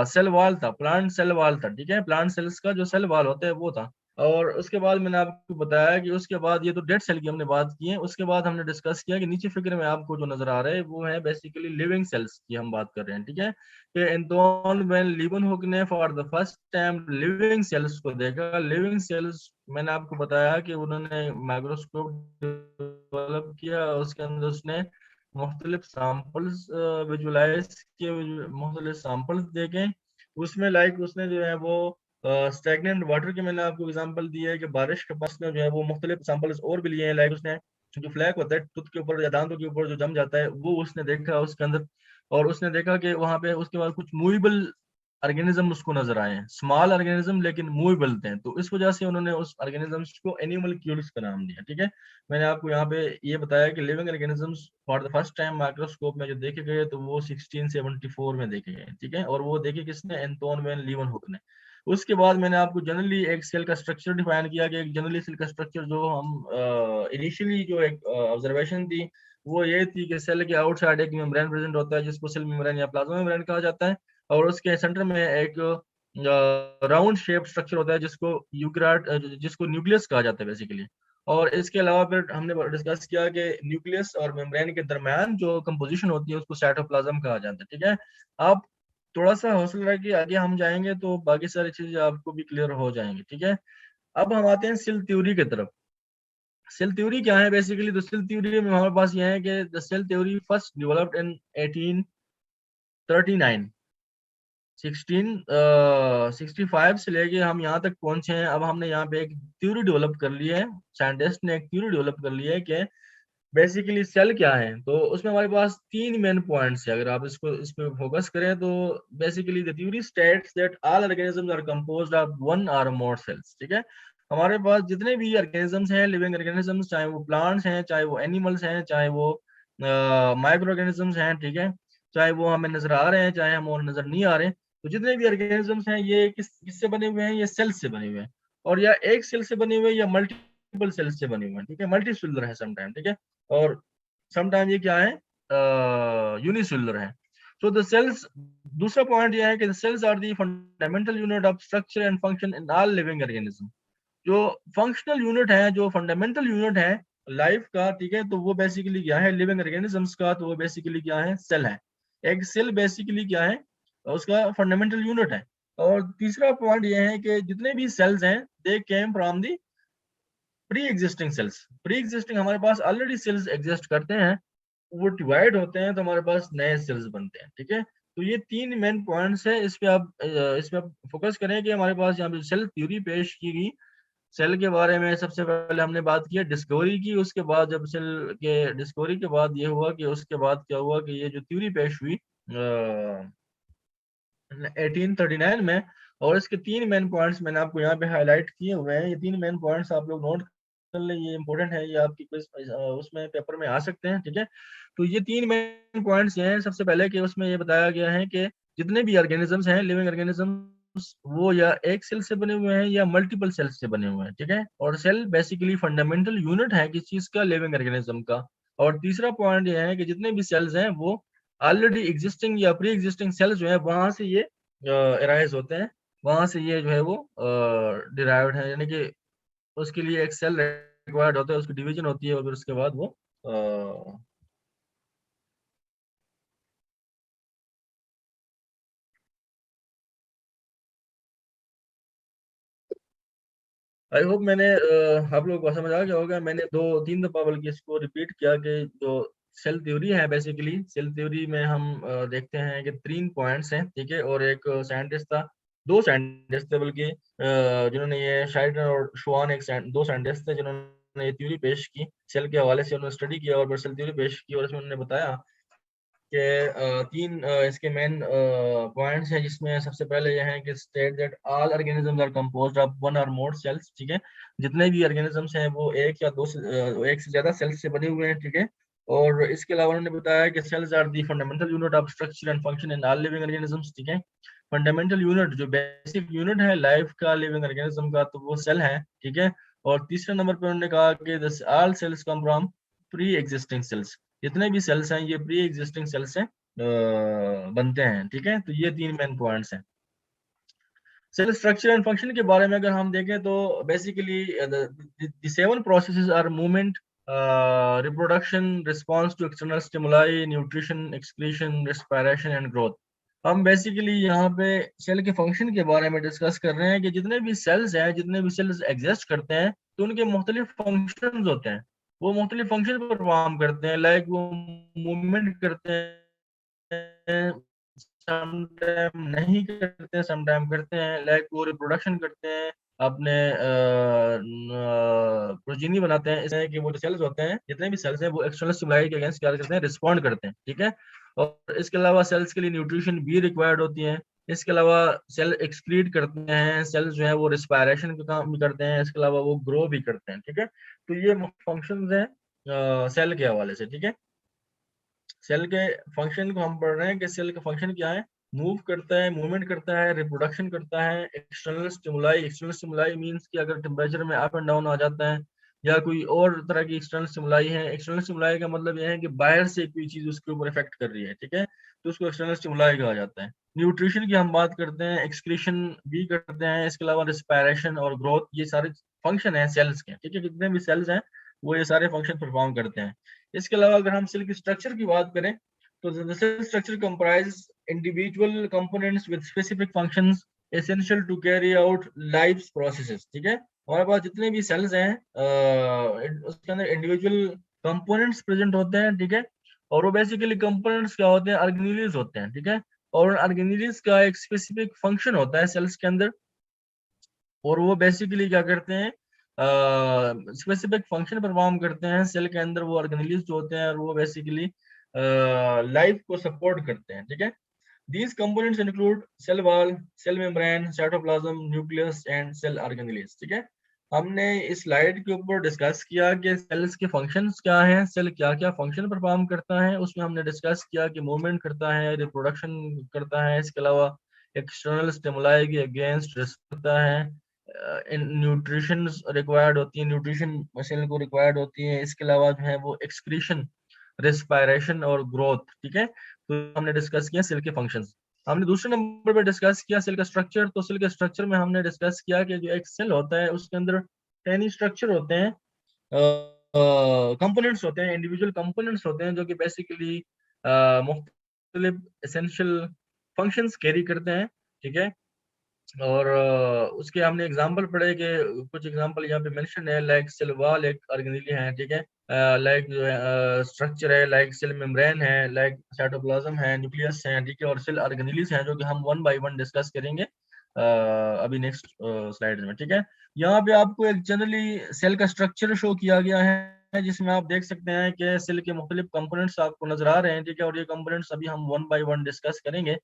सेल वॉल था, प्लांट सेल वॉल था, ठीक है। प्लांट सेल्स का जो सेल वॉल होता है वो था। और उसके बाद मैंने आपको बताया कि उसके बाद ये तो डेड सेल की हमने बात की है, उसके बाद हमने डिस्कस किया कि नीचे फिगर में आपको जो नजर आ रहा है वो है बेसिकली लिविंग सेल्स की हम बात कर रहे हैं, ठीक है। कि एंटोन वेन लीबनहुक ने for the first time living cells को देखा, लिविंग सेल्स मैंने आपको बताया कि उन्होंने माइक्रोस्कोप डेवलप किया, उसके अंदर उसने मुख्तलिफ सैम्पल्स विजुलाइज किए, मुख्तलिफ सैम्पल्स देखे, उसमें लाइक उसने जो है वो स्टैग्नेंट वाटर के मैंने आपको एग्जांपल दिया है कि बारिश के पास में जो है वो मुख्तलिफ सैंपल्स और भी लिए हैं, लाइक उसने जो फ्लैग होता है टूथ के ऊपर या दांतों के ऊपर जो जम जाता है वो उसने देखा उसके अंदर, और उसने देखा कि वहां पे उसके बाद कुछ मूवेबल ऑर्गेनिज्म उसको नजर आए हैं, स्मॉल ऑर्गेनिज्म लेकिन मूवेबल थे, तो इस वजह से उन्होंने उस ऑर्गेनिजम्स को एनिमल्क्यूल्स का नाम दिया। ठीक है, मैंने आपको यहाँ पे ये बताया कि living organisms for the first time microscope में जो देखे गए तो वो 1674 में देखे गए। ठीक है, और वो देखे किसने, एंटोन वैन लीeuwenhoek ने। उसके बाद मैंने आपको जनरली एक सेल का स्ट्रक्चर डिफाइन किया कि एक जनरली सेल का स्ट्रक्चर जो हम इनिशियली जो एक ऑब्जर्वेशन थी वो ये थी कि सेल के आउटसाइड एक मेम्ब्रेन प्रेजेंट होता है जिसको सेल मेम्ब्रेन या प्लाज्मा मेम्ब्रेन कहा जाता है, और उसके सेंटर में एक राउंड शेप स्ट्रक्चर होता है जिसको यूक्राट जिसको न्यूक्लियस कहा जाता है बेसिकली। और इसके अलावा फिर हमने डिस्कस किया कि न्यूक्लियस और मेम्ब्रेन के दरमियान जो कंपोजिशन होती है उसको साइटोप्लाज्म कहा जाता है। ठीक है, आप थोड़ा सा हौसला रखिए, आगे हम जाएंगे तो बाकी सारी चीजें आपको भी क्लियर हो जाएंगी। ठीक है, अब हम आते हैं सेल थ्योरी की तरफ। सेल थ्योरी क्या है बेसिकली, तो सेल थ्योरी में हमारे पास ये है कि the cell theory first developed in 1839, 1665 से लेके हम यहाँ तक पहुंचे हैं। अब हमने यहाँ पे एक थ्योरी डेवलप कर ली है, साइंटिस्ट ने एक थ्योरी डेवलप कर ली है कि बेसिकली सेल क्या है। तो उसमें हमारे पास तीन मेन पॉइंट्स है, अगर आप इसको इस पे फोकस करें तो basically the theory states that all organisms are composed of one or more sales. ठीक है, हमारे पास जितने भी ऑर्गेनिजम्स हैं, लिविंग ऑर्गेनिजम्स, चाहे वो प्लांट्स हैं, चाहे वो एनिमल्स हैं, चाहे वो माइक्रो ऑर्गेनिजम्स हैं, ठीक है, चाहे वो हमें नजर आ रहे हैं चाहे हम और नजर नहीं आ रहे हैं, तो जितने भी ऑर्गेनिजम्स हैं ये किससे बने हुए हैं, ये सेल्स से बने हुए हैं, और या एक सेल से बने हुए हैं या मल्टीपल सेल्स से बने हुए हैं। ठीक है, मल्टी सेलुलर है समटाइम। ठीक है, और समटाइम ये क्या है, यूनिसेलुलर है। सो द सेल्स, दूसरा पॉइंट ये है कि cells are the fundamental unit of structure and function in all living organism. जो फंक्शनल यूनिट है, जो फंडामेंटल यूनिट है लाइफ का, ठीक है, तो वो बेसिकली क्या है लिविंग ऑर्गेनिजम्स का, तो वो बेसिकली क्या है, सेल है। एक सेल बेसिकली क्या है, उसका फंडामेंटल यूनिट है। और तीसरा पॉइंट ये है कि जितने भी सेल्स हैं they came from the pre existing cells. Pre existing हमारे पास ऑलरेडी सेल्स एग्जिस्ट करते हैं, वो डिवाइड होते हैं तो हमारे पास नए सेल्स बनते हैं। ठीक है, तो ये तीन मेन पॉइंट्स है, इस पे आप फोकस करें कि हमारे पास यहाँ पे सेल थ्योरी पेश की गई। सेल के बारे में सबसे पहले हमने बात की डिस्कवरी की, उसके बाद जब सेल के डिस्कवरी के बाद ये हुआ कि उसके बाद क्या हुआ कि ये जो थ्योरी पेश हुई 1839 में, और इसके तीन मेन पॉइंट्स मैंने आपको यहाँ पे हाईलाइट किए हुए हैं। ये तीन मेन पॉइंट्स आप लोग नोट कर लें, ये इंपॉर्टेंट है, ये आपकी उसमें पेपर में आ सकते हैं। ठीक है, तो ये तीन मेन पॉइंट्स ये हैं। सबसे पहले कि उसमें ये बताया गया है कि जितने भी ऑर्गेनिजम्स हैं, लिविंग ऑर्गेनिजम्स, वो या एक सेल से बने हुए हैं या मल्टीपल सेल्स से बने हुए हैं। ठीक है, और सेल बेसिकली फंडामेंटल यूनिट है किस चीज का, लिविंग ऑर्गेनिज्म का। और तीसरा पॉइंट ये है कि जितने भी सेल्स हैं वो ऑलरेडी एग्जिस्टिंग या प्री एग्जिस्टिंग सेल्स जो है वहां से ये एराइज होते हैं, वहां से ये जो है वो डिराइव्ड है, यानी कि उसके लिए एक सेल रिक्वायर्ड होता है, उसकी डिवीजन होती है और फिर उसके बाद वो आई होप मैंने आप लोगों को समझ आ गया होगा। मैंने दो तीन दफा बल्कि इसको रिपीट किया कि जो सेल थ्योरी है, बेसिकली सेल थ्योरी में हम देखते हैं कि तीन पॉइंट्स हैं। ठीक है, और एक साइंटिस्ट था, दो साइंटिस्ट थे बल्कि जिन्होंने ये शाइडर और शुआन, दो साइंटिस्ट थे जिन्होंने ये थ्योरी पेश की, सेल के हवाले से उन्होंने स्टडी किया और फिर सेल थ्योरी पेश की, और इसमें उन्होंने बताया कि तीन इसके मेन पॉइंट्स हैं, जिसमें सबसे पहले यह है कि state that all organisms are composed of one or more sales. ठीक है, जितने भी ऑर्गेनिजम्स हैं वो एक या एक से ज्यादा सेल्स से बने हुए हैं। ठीक है, और इसके अलावा उन्होंने बताया कि cells are the fundamental unit of structure and function in all living organisms. ठीक है, फंडामेंटल यूनिट जो बेसिक यूनिट है लाइफ का, लिविंग ऑर्गेनिज्म का, तो वो सेल है। ठीक है, और तीसरे नंबर पे उन्होंने कहा कि this all cells come from pre existing cells. जितने भी सेल्स हैं ये प्री एग्जिस्टिंग सेल्स से बनते हैं। ठीक है, तो ये तीन मेन पॉइंट्स हैं। सेल स्ट्रक्चर एंड फंक्शन के बारे में अगर हम देखें तो basically the seven processes are movement, reproduction, response to external stimuli, nutrition, excretion, respiration and growth. हम बेसिकली यहाँ पे सेल के फंक्शन के बारे में डिस्कस कर रहे हैं कि जितने भी सेल्स हैं, जितने भी सेल्स एग्जिस्ट करते हैं तो उनके मुख्तलिफ फंक्शंस होते हैं। वो मुख्तलिफ फंक्शन परफॉर्म करते हैं, लाइक वो मूवमेंट करते हैं, समटाइम नहीं करते हैं, समटाइम करते हैं, लाइक वो रिप्रोडक्शन करते हैं, अपने प्रोजीनी बनाते हैं। इसमें कि वो जो सेल्स होते हैं, जितने भी सेल्स हैं, वो एक्सटर्नल स्टिमुलाई के अगेंस्ट क्या करते हैं, रिस्पॉन्ड करते हैं, ठीक है। और इसके अलावा सेल्स के लिए न्यूट्रिशन भी रिक्वायर्ड होती है। इसके अलावा सेल एक्सक्रीट करते हैं, सेल्स जो है वो रिस्पायरेशन का काम भी करते हैं, इसके अलावा वो ग्रो भी करते हैं, ठीक है। तो ये फंक्शंस हैं सेल के हवाले से, ठीक है। सेल के फंक्शन को हम पढ़ रहे हैं कि सेल का फंक्शन क्या है। मूव करता है, मूवमेंट करता है, रिप्रोडक्शन करता है। एक्सटर्नल स्टिमुलाई मींस कि अगर टेम्परेचर में अप एंड डाउन आ जाता है या कोई और तरह की एक्सटर्नल स्टिमुलाई है। एक्सटर्नल स्टिमुलाई का मतलब यह है कि बाहर से कोई चीज उसके ऊपर इफेक्ट कर रही है, ठीक है, तो उसको एक्सटर्नल स्टिमुलाई कहा जाता है। न्यूट्रिशन की हम बात करते हैं, एक्सक्रीशन भी करते हैं, इसके अलावा रिस्पायरेशन और ग्रोथ, ये सारे फंक्शन हैं सेल्स के, ठीक है। जितने भी सेल्स हैं वो ये सारे फंक्शन परफॉर्म करते हैं। इसके अलावा अगर हम सेल की स्ट्रक्चर की बात करें तो the cell structure comprises individual components with specific functions essential to carry out life's processes, ठीक है। हमारे पास जितने भी सेल्स हैं उसके अंदर इंडिविजुअल कंपोनेंट्स प्रेजेंट होते हैं, ठीक है। और वो बेसिकली कंपोनेंट्स क्या होते हैं, ऑर्गेनेल्स होते हैं, ठीक है। और ऑर्गेनेल्स का एक स्पेसिफिक फंक्शन होता है सेल्स के अंदर, और वो बेसिकली क्या करते हैं, स्पेसिफिक फंक्शन परफॉर्म करते हैं सेल के अंदर। वो ऑर्गेनेल्स जो होते हैं और वो बेसिकली लाइफ को सपोर्ट करते हैं, ठीक है। These components include cell wall, cell membrane, cytoplasm, nucleus and cell organelles, ठीक है। हमने इस स्लाइड के ऊपर डिस्कस किया कि सेल्स के फंक्शंस क्या हैं, सेल क्या क्या फंक्शन परफॉर्म करता है। उसमें हमने डिस्कस किया कि मूवमेंट करता है, रिप्रोडक्शन करता है, इसके अलावा एक्सटर्नल स्टिमुलाई के अगेंस्ट करता है, न्यूट्रिशन रिक्वायर्ड होती है, न्यूट्रिशन सेल को रिक्वायर्ड होती है। इसके अलावा जो है वो एक्सक्रीशन, रेस्पायरेशन और ग्रोथ, ठीक है। तो हमने डिस्कस किया सेल के फंक्शंस। हमने दूसरे नंबर पे डिस्कस किया सेल का स्ट्रक्चर। तो सेल के स्ट्रक्चर में हमने डिस्कस किया कि जो एक सेल होता है उसके अंदर 10 स्ट्रक्चर होते हैं, कंपोनेंट्स होते हैं, इंडिविजुअल कंपोनेंट्स होते हैं, जो कि बेसिकली मुख्तलिफ एसेंशियल फंक्शंस कैरी करते हैं, ठीक है। और उसके हमने एग्जांपल पढ़े कि कुछ एग्जांपल यहाँ पे मेंशन है, लाइक सेल वॉल एक ऑर्गेनेली है, ठीक है। लाइक जो है स्ट्रक्चर है, लाइक सेल मेम्ब्रेन है, लाइक साइटोप्लाज्म है, न्यूक्लियस है, ठीक है। और सेल ऑर्गेनेलीज हैं जो कि हम वन बाय वन डिस्कस करेंगे अभी नेक्स्ट स्लाइड में, ठीक है। यहाँ पे आपको एक जनरली सेल का स्ट्रक्चर शो किया गया है, जिसमें आप देख सकते हैं कि सेल के मुख्तलिफ कंपोनेंट्स आपको नजर आ रहे हैं, ठीक है। और ये कंपोनेंट्स अभी हम वन बाय वन डिस्कस करेंगे।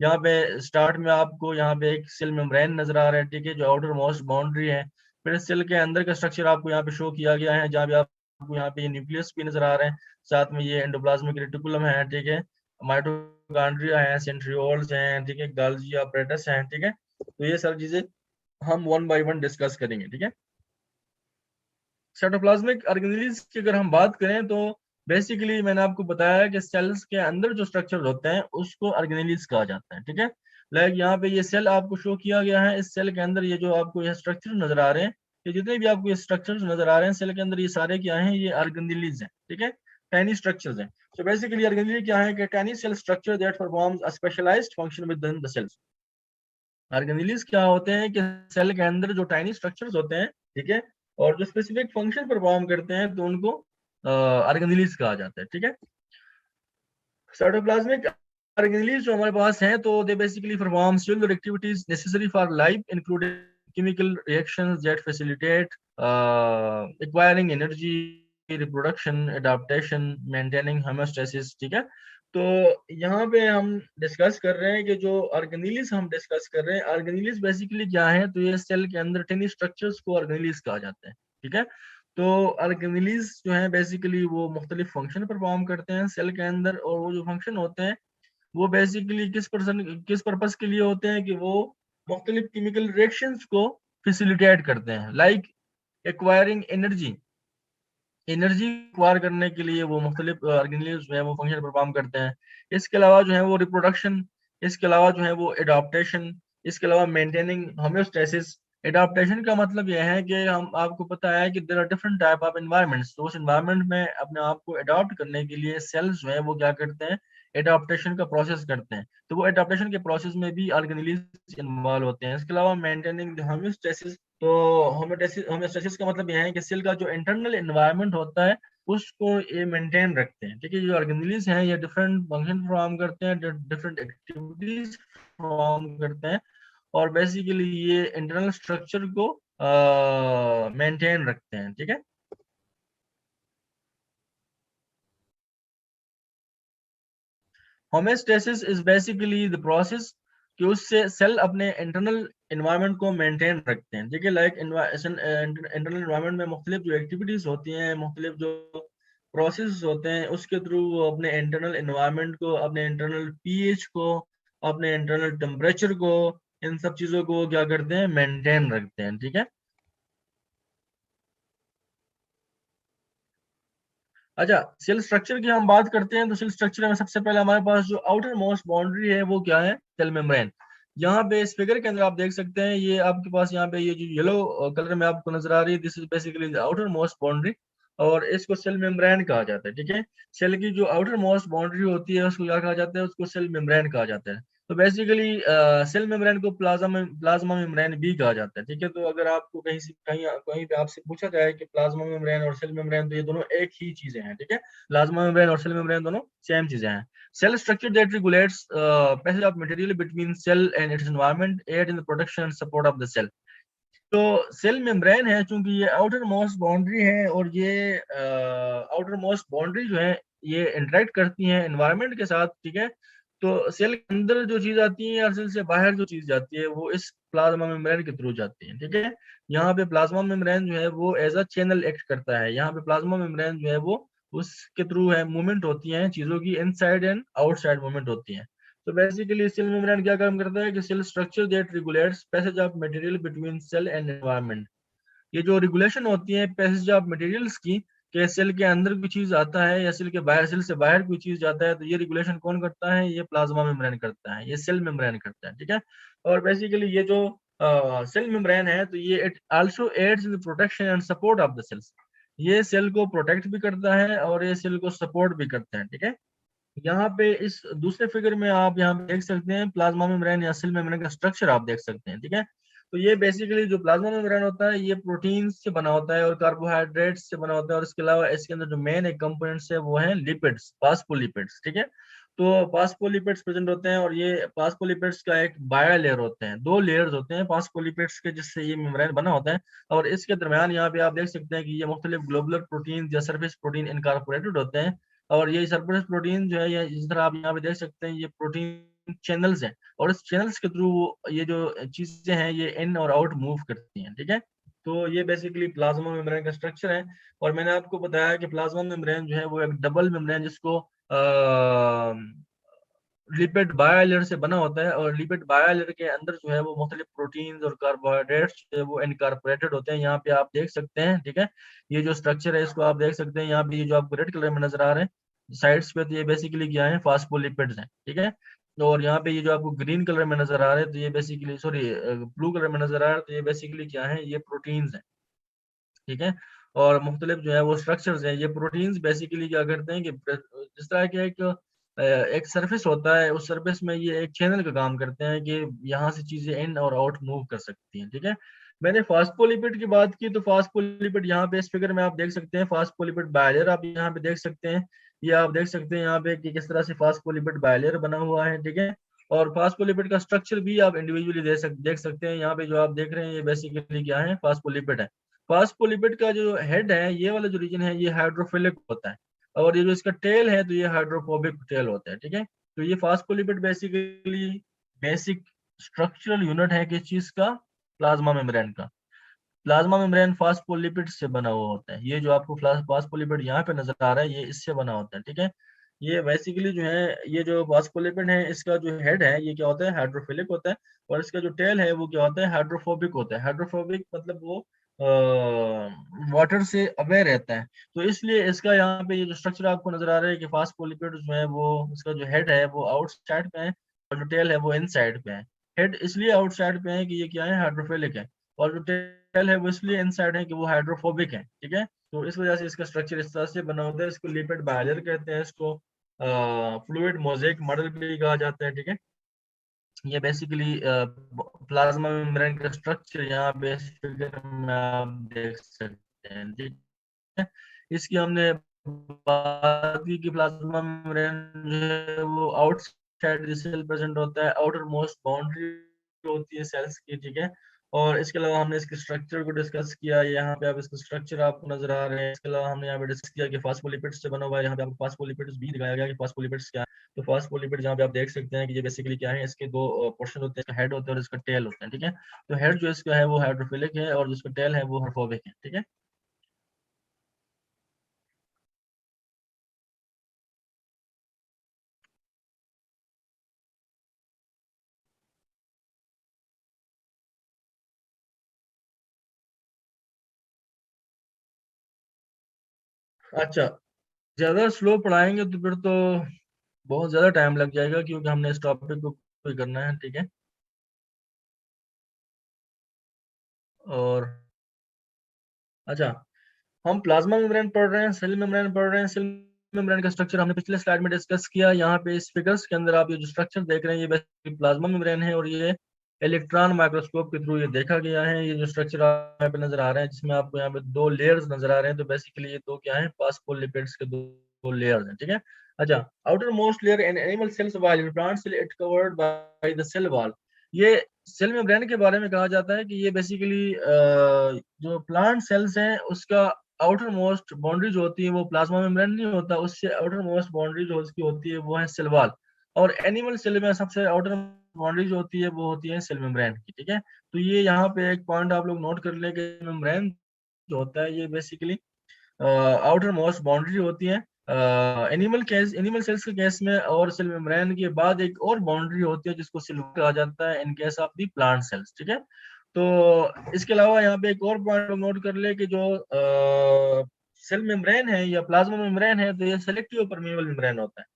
यहाँ पे स्टार्ट में आपको यहाँ पे एक सेल मेम्ब्रेन नजर आ रहा है, ठीक है, जो आउटर मोस्ट बाउंड्री है। फिर सेल के अंदर का स्ट्रक्चर आपको यहाँ पे शो किया गया है, जहाँ पे आपको यहाँ पे ये न्यूक्लियस भी नजर आ रहे हैं, साथ में ये एंडोप्लाज्मिक रेटिकुलम है, ठीक है, माइटोकॉन्ड्रिया है, सेंट्रियोल्स हैं, ठीक है, गाल्जी apparatus है, ठीक है। तो ये सारी चीजें हम वन बाय वन डिस्कस करेंगे, ठीक है। साइटोप्लाज्मिक ऑर्गेनेल्स की अगर हम बात करें तो बेसिकली मैंने आपको बताया कि सेल्स के अंदर जो स्ट्रक्चर होते हैं उसको ऑर्गेनेल्स कहा जाता है, ठीक है। लाइक यहाँ पे ये सेल आपको शो किया गया है, इस सेल के अंदर ये जो आपको ये स्ट्रक्चर नजर आ रहे हैं, ये जितने भी आपको ये स्ट्रक्चर्स नजर आ रहे हैं सेल के अंदर, ये सारे क्या हैं, ये ऑर्गेनेल्स हैं, ठीक है, टाइनी स्ट्रक्चर्स हैं। तो बेसिकली ऑर्गेनेल क्या है कि tiny cell structure that performs a specialised function within the cells. Organelles क्या होते हैं कि सेल के अंदर जो टाइनी स्ट्रक्चर्स होते हैं, ठीक है, और जो स्पेसिफिक फंक्शन परफॉर्म करते हैं, तो उनको ऑर्गेनेल्स कहा जाता है, ठीक है। साइटोप्लाज्मिक ऑर्गेनेल्स जो हमारे पास हैं, तो they basically perform cellular activities necessary for life including chemical reactions that facilitate acquiring energy, reproduction, adaptation, maintaining homeostasis, ठीक है। तो यहाँ पे हम डिस्कस कर रहे हैं कि जो ऑर्गेनेल्स हम डिस्कस कर रहे हैं, ऑर्गेनेल्स बेसिकली क्या है, तो ये सेल के अंदर टेनी स्ट्रक्चर्स को ऑर्गेनेल्स कहा जाता है, ठीक है। तो ऑर्गेनेल्स जो है बेसिकली वो मुख्तलिफ फंक्शन परफॉर्म करते हैं सेल के अंदर, और वो जो फंक्शन होते हैं वो बेसिकली किस पर्पस के लिए होते हैं कि वो मुख्तलिफ केमिकल रिएक्शंस को फैसिलिटेट करते हैं, like acquiring energy, energy acquire करने के लिए वो मुख्तलिफ ऑर्गेनेल्स जो है वो फंक्शन परफॉर्म करते हैं। इसके अलावा जो है वो रिप्रोडक्शन, इसके अलावा जो है वो एडाप्टेशन, इसके अलावा मेंटेनिंग होम्योस्टेसिस। एडाप्टेशन का मतलब यह है कि हम आपको पता है कि there are different type of environments, तो उस एनवायरनमेंट में अपने आप को अडॉप्ट करने के लिए सेल्स जो है वो क्या करते हैं, एडाप्टेशन का प्रोसेस करते हैं। तो वो एडाप्टेशन के प्रोसेस में भी ऑर्गेनेल्स इन्वॉल्व होते हैं। इसके अलावा मेंटेनिंग होम्योस्टेसिस, तो होमोस्टेसिस का मतलब यह है कि सेल का जो इंटरनल एनवायरनमेंट होता है उसको ये मेंटेन रखते हैं। ठीक है, जो ऑर्गेनेल्स हैं ये डिफरेंट फंक्शन परफॉर्म करते हैं, डिफरेंट एक्टिविटीज परफॉर्म करते हैं, और बेसिकली ये इंटरनल स्ट्रक्चर को मेंटेन रखते हैं। ठीक है, होमेस्टेसिस इज बेसिकली द प्रोसेस कि उससे सेल अपने इंटरनल एनवायरनमेंट को मेंटेन रखते हैं। ठीक है, लाइक इंटरनल एनवायरनमेंट में मुख्तलिफ जो एक्टिविटीज होती हैं, मुख्तलिफ जो प्रोसेस होते हैं, उसके थ्रू वो अपने इंटरनल एनवायरनमेंट को, अपने इंटरनल पीएच को, अपने इंटरनल टेम्परेचर को, इन सब चीज़ों को वो क्या करते हैं, मेंटेन रखते हैं। ठीक है, अच्छा, सेल स्ट्रक्चर की हम बात करते हैं तो सेल स्ट्रक्चर में सबसे पहले हमारे पास जो आउटर मोस्ट बाउंड्री है वो क्या है, सेल मेम्ब्रेन। यहाँ पे इस फिगर के अंदर आप देख सकते हैं, ये आपके पास यहाँ पे ये जो येलो कलर में आपको नजर आ रही है, this is basically the outer most boundary, और इसको सेल मेम्ब्रेन कहा जाता है। ठीक है, सेल की जो आउटर मोस्ट बाउंड्री होती है उसको क्या कहा जाता है, उसको सेल मेम्ब्रेन कहा जाता है। तो बेसिकली सेल मेम्ब्रेन को प्लाज्मा मेम्ब्रेन भी कहा जाता है। ठीक है, तो अगर आपको कहीं से कहीं कहीं पे आपसे पूछा जाए कि प्लाज्मा मेम्ब्रेन और सेल मेम्ब्रेन, तो ये दोनों एक ही चीजें हैं। ठीक है, प्लाज्मा मेम्ब्रेन और सेल मेम्ब्रेन दोनों सेम चीजें हैं। Cell structure that regulates passage of material between cell and its environment, aid in the production and support of the cell. तो सेल मेम्ब्रेन है, चूंकि ये आउटर मोस्ट बाउंड्री है, और ये आउटर मोस्ट बाउंड्री जो है ये इंटरेक्ट करती है एनवायरनमेंट के साथ। ठीक है, तो सेल के अंदर जो चीज आती है और सेल से बाहर जो चीज जाती है वो इस प्लाज्मा मेम्ब्रेन के थ्रू जाती है। ठीक है, यहाँ पे प्लाज्मा मेम्ब्रेन जो है वो एज अ चैनल एक्ट करता है। यहाँ पे प्लाज्मा मेम्ब्रेन जो है वो उसके थ्रू है मूवमेंट होती है चीजों की, इनसाइड एंड आउटसाइड मूवमेंट होती है। तो बेसिकली सेल मेम्ब्रेन क्या काम करता है कि cell structure that regulates passage of material between cell and environment. ये जो रेगुलेशन होती है पैसेज ऑफ मटेरियल्स की, कि सेल के अंदर कोई चीज आता है या सेल के बाहर, सेल से बाहर कोई चीज जाता है, तो ये रेगुलेशन कौन करता है, ये प्लाज्मा मेम्ब्रेन करता है, ये सेल मेम्ब्रेन करता है। ठीक है, और बेसिकली ये जो सेल मेम्ब्रेन है तो ये it also aids in the protection and support of the cells. ये सेल को प्रोटेक्ट भी करता है और ये सेल को सपोर्ट भी करता है। ठीक है, यहाँ पे इस दूसरे फिगर में आप यहाँ पे देख सकते हैं प्लाज्मा मेम्ब्रेन या सेल मेम्ब्रेन का स्ट्रक्चर आप देख सकते हैं। ठीक है, तो ये बेसिकली जो प्लाज्मा मेम्ब्रेन होता है ये प्रोटीन से बना होता है और कार्बोहाइड्रेट से बना होता है, और इसके अलावा इसके अंदर जो मेन एक कंपोनेंट्स है वो है लिपिड्स, फास्फोलिपिड्स। ठीक है, तो फास्फोलिपिड्स प्रेजेंट होते हैं, और ये फास्फोलिपिड्स का एक बायो लेयर होते हैं, दो लेयर्स होते हैं फास्फोलिपिड्स के जिससे ये मेम्ब्रेन बना होता है। और इसके दरमियान यहाँ पे आप देख सकते हैं कि ये मुख्तलिफ ग्लोबुलर प्रोटीन या सरफेस प्रोटीन इनकॉर्पोरेटेड होते हैं। और ये सरफेस प्रोटीन जो है, या जिस तरह आप यहाँ पे देख सकते हैं, ये प्रोटीन चैनल्स हैं, और इस चैनल्स के थ्रू ये जो चीजें हैं ये इन और आउट मूव करती हैं। ठीक है, तो ये बेसिकली प्लाज्मा मेम्ब्रेन का स्ट्रक्चर है। और मैंने आपको बताया कि प्लाज्मा मेम्ब्रेन जो है वो एक डबल मेम्ब्रेन जिसको लिपिड बायोलेयर से बना होता है, और लिपिड बायोलेयर के अंदर जो है वो मुख्तलिफ प्रोटीन्स और कार्बोहाइड्रेट्स जो है वो इनकॉर्पोरेटेड होते हैं। यहाँ पे आप देख सकते हैं। ठीक है, ये जो स्ट्रक्चर है इसको आप देख सकते हैं, यहाँ पे ये जो आपको रेड कलर में नजर आ रहे हैं साइड्स पे, तो ये बेसिकली क्या है, फास्फोलिपिड्स हैं। ठीक है, और यहाँ पे ये जो आपको ग्रीन कलर में नजर आ रहे हैं, तो ये बेसिकली, सॉरी, ब्लू कलर में नजर आ रहा है, तो ये बेसिकली क्या है, ये प्रोटीन्स हैं। ठीक है, और मुख्तलिफ जो है वो स्ट्रक्चर्स हैं। ये प्रोटीन्स बेसिकली क्या करते हैं कि जिस तरह के एक सरफेस होता है, उस सरफेस में ये एक चैनल का काम करते हैं कि यहाँ से चीजें इन और आउट मूव कर सकती हैं। ठीक है, मैंने फास्फोलिपिड की बात की, तो फास्फोलिपिड यहाँ पे इस फिगर में आप देख सकते हैं, फास्फोलिपिड बायलर आप यहाँ पे देख सकते हैं। ये आप देख सकते हैं यहाँ पे कि किस तरह से फास्फोलिपिड बायलर बना हुआ है। ठीक है, और फास्फोलिपिड का स्ट्रक्चर भी आप इंडिविजुअली देख सकते हैं। यहाँ पे जो आप देख रहे हैं ये बेसिकली क्या है, फास्फोलिपिड है। फास्फोलिपिड का जो हेड है, ये वाला जो रीजन है, ये हाइड्रोफिलिक होता है, और ये जो इसका टेल है तो ये हाइड्रोफोबिक टेल होता है। ठीक है, तो ये phospholipid basically basic structural unit है किस चीज का, प्लाज्मा मेम्ब्रेन का। प्लाज्मा मेम्ब्रेन फास्फोलिपिड से बना हुआ होता है। ये जो आपको फास्फोलिपिड यहाँ पे नजर आ रहा है ये इससे बना होता है। ठीक है, ये बेसिकली जो है, ये जो फास्फोलिपिड है इसका जो हेड है ये क्या होता है, हाइड्रोफिलिक होता है, और इसका जो टेल है वो क्या होता है, हाइड्रोफोबिक होता है। हाइड्रोफोबिक मतलब वो वाटर से अवेयर रहता है। तो इसलिए इसका यहाँ पे ये जो स्ट्रक्चर आपको नजर आ रहा है कि फास्फोलिपिड जो है वो, इसका जो हेड है वो आउटसाइड पे है, और जो टेल है वो इनसाइड पे है। हेड इसलिए आउटसाइड पे है कि ये क्या है, हाइड्रोफिलिक है, और जो टेल है वो इसलिए इनसाइड है कि वो हाइड्रोफोबिक है। ठीक है, तो इस वजह से इसका स्ट्रक्चर इस तरह से बना होता है। इसको लिपिड बायलर कहते हैं, इसको फ्लूइड मोजेक मॉडल भी कहा जाता है। ठीक है, ये बेसिकली प्लाज्मा मेम्ब्रेन का स्ट्रक्चर यहाँ पे इस फिगर में आप देख सकते हैं, ठीक है। इसकी हमने बात की कि प्लाज्मा मेम्ब्रेन जो है वो आउटसाइड सेल प्रेजेंट होता है, आउटर मोस्ट बाउंड्री होती है सेल्स की, ठीक है। और इसके अलावा हमने इसके स्ट्रक्चर को डिस्कस किया, यहाँ पे आप इसके स्ट्रक्चर आपको नजर आ रहे हैं। इसके अलावा हमने यहाँ पे डिस्कस किया कि फास्फोलिपिड्स से बना हुआ है, यहाँ पे आपको फास्फोलिपिड्स भी दिखाया गया कि फास्फोलिपिड्स क्या है। तो फास्फोलिपिड जहाँ पे आप देख सकते हैं कि ये बेसिकली क्या है, इसके दो पोर्शन होते हैं, इसका हेड होता है और इसका टेल होता है, ठीक है। तो हेड जो इसका है वो हाइड्रोफिलिक है और जिसका टेल है वो हाइड्रोफोबिक है, ठीक है। अच्छा, ज्यादा स्लो पढ़ाएंगे तो फिर तो बहुत ज्यादा टाइम लग जाएगा, क्योंकि हमने इस टॉपिक को भी करना है, ठीक है। और अच्छा, हम प्लाज्मा मेम्ब्रेन पढ़ रहे हैं, सेल मेम्ब्रेन पढ़ रहे हैं। सेल मेम्ब्रेन का स्ट्रक्चर हमने पिछले स्लाइड में डिस्कस किया। यहाँ पे इस फिगर्स के अंदर आप ये जो स्ट्रक्चर देख रहे हैं ये बेसिकली प्लाज्मा मेम्ब्रेन है, और ये इलेक्ट्रॉन माइक्रोस्कोप के थ्रू ये देखा गया है। ये जो स्ट्रक्चर आप यहाँ पे नजर आ रहे हैं, जिसमें आपको यहाँ पे दो लेयर्स नजर आ रहे हैं, तो बेसिकली ये दो क्या है, फास्फोलिपिड्स के दो लेयर्स हैं, ठीक है। अच्छा, outermost layer in animal cells while in plant cell it covered by the cell wall. ये सेल मेम्ब्रेन के बारे में कहा जाता है कि ये बेसिकली जो प्लांट सेल्स हैं उसका आउटर मोस्ट बाउंड्री जो होती है वो प्लाज्मा मेम्ब्रेन नहीं होता, उससे आउटर मोस्ट बाउंड्री जो उसकी होती है वो है सेल वॉल। और एनिमल सेल में सबसे आउटर बाउंड्री जो होती है वो होती है सेल मेम्ब्रेन की, ठीक है। तो ये यहाँ पे एक पॉइंट आप लोग नोट कर ले कि मेम्ब्रेन जो होता है ये बेसिकली आउटर मोस्ट बाउंड्री होती है एनिमल सेल्स के केस में, और सेल मेम्ब्रेन के बाद एक और बाउंड्री होती है जिसको सेल कहा जाता है in case of the plant cells, ठीक है। तो इसके अलावा यहाँ पे एक और पॉइंट नोट कर ले कि जो सेल मेम्ब्रेन है या प्लाज्मा मेम्ब्रेन है, तो ये सेलेक्टिव परमेबल मेम्ब्रेन होता है।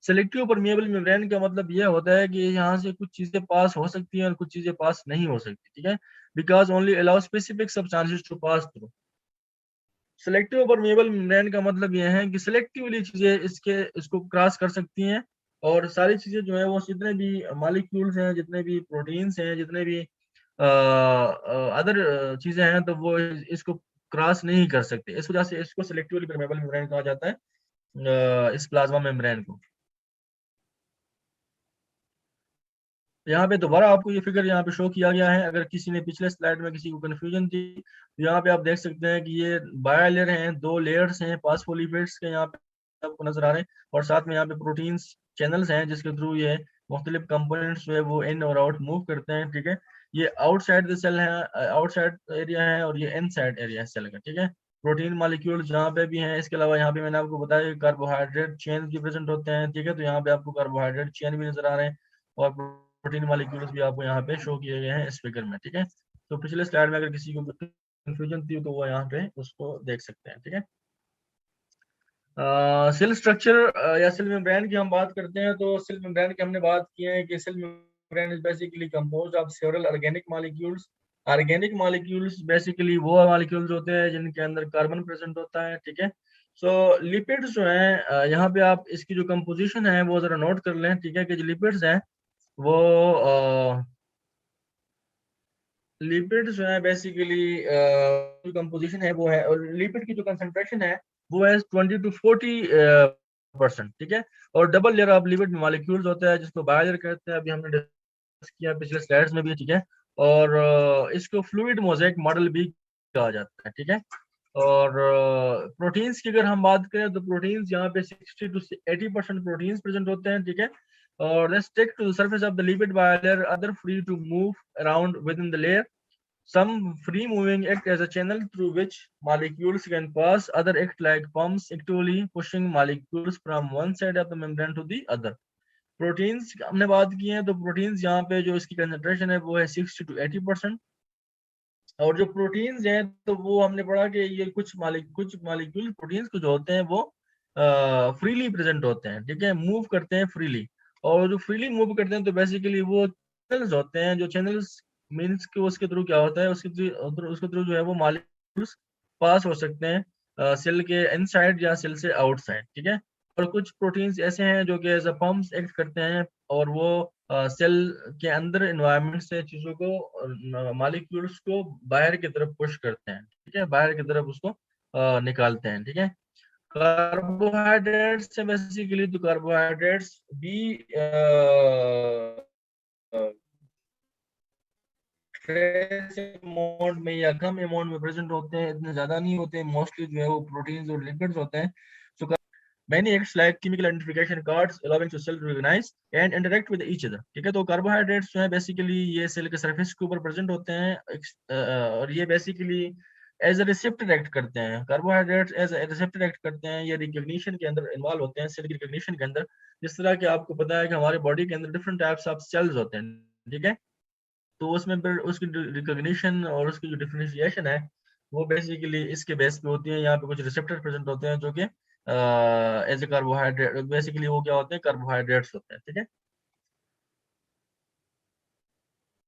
सेलेक्टिव परमेबल मेम्ब्रेन का मतलब ये होता है कि यहाँ से कुछ चीजें पास हो सकती हैं और कुछ चीजें पास नहीं हो सकती, ठीक है। Because only allow specific substances to pass through. Selective permeable membrane का मतलब यह है कि सिलेक्टिवली चीजें इसको क्रॉस कर सकती हैं, और सारी चीजें जो है वो जितने भी मॉलिक्यूल्स हैं, जितने भी प्रोटीन्स हैं, जितने भी अदर चीजें हैं, तो वो इसको क्रॉस नहीं कर सकते। इस वजह से इसको सिलेक्टिवली परमेबल मेम्ब्रेन कहा जाता है, इस प्लाज्मा मेम्ब्रेन को। यहाँ पे दोबारा आपको ये फिगर यहाँ पे शो किया गया है। अगर किसी ने पिछले स्लाइड में किसी को कंफ्यूजन थी, तो यहाँ पे आप देख सकते हैं कि ये बायोलेयर हैं, दो लेयर्स हैं फास्फोलिपिड्स के, यहाँ पे आपको नजर आ रहे हैं। और साथ में यहाँ पे प्रोटीन्स चैनल्स हैं जिसके थ्रू ये मुख्तलिफ कंपोनेंट्स जो है वो इन और आउट मूव करते हैं, ठीक है। ये आउटसाइड द सेल है, आउटसाइड एरिया है, और ये इनसाइड एरिया है सेल का, ठीक है। प्रोटीन मालिक्यूल जहाँ पे भी हैं। इसके अलावा यहाँ पे मैंने आपको बताया कि कार्बोहाइड्रेट चेन भी प्रेजेंट होते हैं, ठीक है। तो यहाँ पे आपको कार्बोहाइड्रेट चेन भी नजर आ रहे हैं, और प्रोटीन मॉलिक्यूल्स भी आपको यहाँ पे शो किए गए हैं इस फिगर में, ठीक है। तो पिछले स्लाइड में अगर किसी को कंफ्यूजन थी तो वो यहाँ पे उसको देख सकते हैं, ठीक है। सेल स्ट्रक्चर या सेल मेम्ब्रेन की हम बात करते हैं, तो सेल मेम्ब्रेन की हमने बात की है कि cell membrane is basically composed of several organic molecules. Organic molecules basically वो मॉलिक्यूल्स होते हैं जिनके अंदर कार्बन प्रेजेंट होता है, ठीक है। सो लिपिड्स जो हैं, यहाँ पे आप इसकी जो कंपोजिशन है वो जरा नोट कर लें, ठीक है, कि जो लिपिड्स हैं वो लिपिड जो है बेसिकली जो कंपोजिशन है वो है, और लिपिड की जो कंसंट्रेशन है वो है 20 to 40%, ठीक है। और double layer of lipid molecules होता है जिसको बायोलेयर कहते हैं, अभी हमने डिस्कस किया पिछले स्लाइड्स में भी, ठीक है। और इसको फ्लूइड मोज़ेक मॉडल भी कहा जाता है, ठीक है। और प्रोटीन्स की अगर हम बात करें तो प्रोटीन्स यहाँ पे 60 to 80% प्रोटीन्स प्रेजेंट होते हैं, ठीक है। और let's stick to the surface of the lipid bilayer, other free to move around within the layer. Some free moving act as a channel through which molecules can pass, other act like pumps, actively pushing molecules from one side of the membrane to the other. Proteins हमने बात की है, तो proteins यहाँ पे जो इसकी concentration है वो है 60 to 80%। और जो प्रोटीन्स हैं तो वो हमने पढ़ा कि ये कुछ मालिक्यूल प्रोटीन्स कुछ होते हैं वो फ्रीली प्रेजेंट होते हैं, ठीक है, मूव करते हैं फ्रीली। और जो फ्रीली मूव करते हैं तो बेसिकली वो चैनल्स होते हैं, जो चैनल्स मीन्स कि उसके थ्रू क्या होता है, उसके थ्रू जो है वो मालिक्यूल्स पास हो सकते हैं सेल के इनसाइड या सेल से आउटसाइड, ठीक है। और कुछ प्रोटीन्स ऐसे हैं जो कि एज अ पम्प्स एक्ट करते हैं, और वो सेल के अंदर एनवायरनमेंट से चीजों को, मॉलिक्यूल्स को बाहर की तरफ पुश करते हैं, ठीक है, बाहर की तरफ उसको निकालते हैं, ठीक है। कार्बोहाइड्रेट्स से बेसिकली, तो कार्बोहाइड्रेट्स भी ट्रेस अमाउंट में या कम अमाउंट में प्रेजेंट होते हैं, इतने ज्यादा नहीं होते, मोस्टली जो है वो प्रोटीन्स और लिपिड्स होते हैं। सो many acts like chemical identification cards allowing to cell to recognize and interact with each other, ठीक है। तो कार्बोहाइड्रेट्स जो है बेसिकली ये सेल के सरफेस के ऊपर प्रेजेंट होते हैं, और ये basically as a receptor act करते हैं। Carbohydrates as a receptor act करते हैं, ये रिकॉग्निशन के अंदर इन्वॉल्व होते हैं, सेल की रिकॉग्निशन के अंदर। जिस तरह के आपको पता है कि हमारे बॉडी के अंदर डिफरेंट टाइप्स ऑफ सेल्स होते हैं, ठीक है। तो उसमें फिर उसकी रिकॉग्निशन और उसकी जो डिफरेंशिएशन है वो बेसिकली इसके बेस पे होती है। यहाँ पे कुछ रिसेप्टर प्रेजेंट होते हैं जो कि एज ए कार्बोहाइड्रेट, बेसिकली वो क्या होते हैं, कार्बोहाइड्रेट्स होते हैं, ठीक है।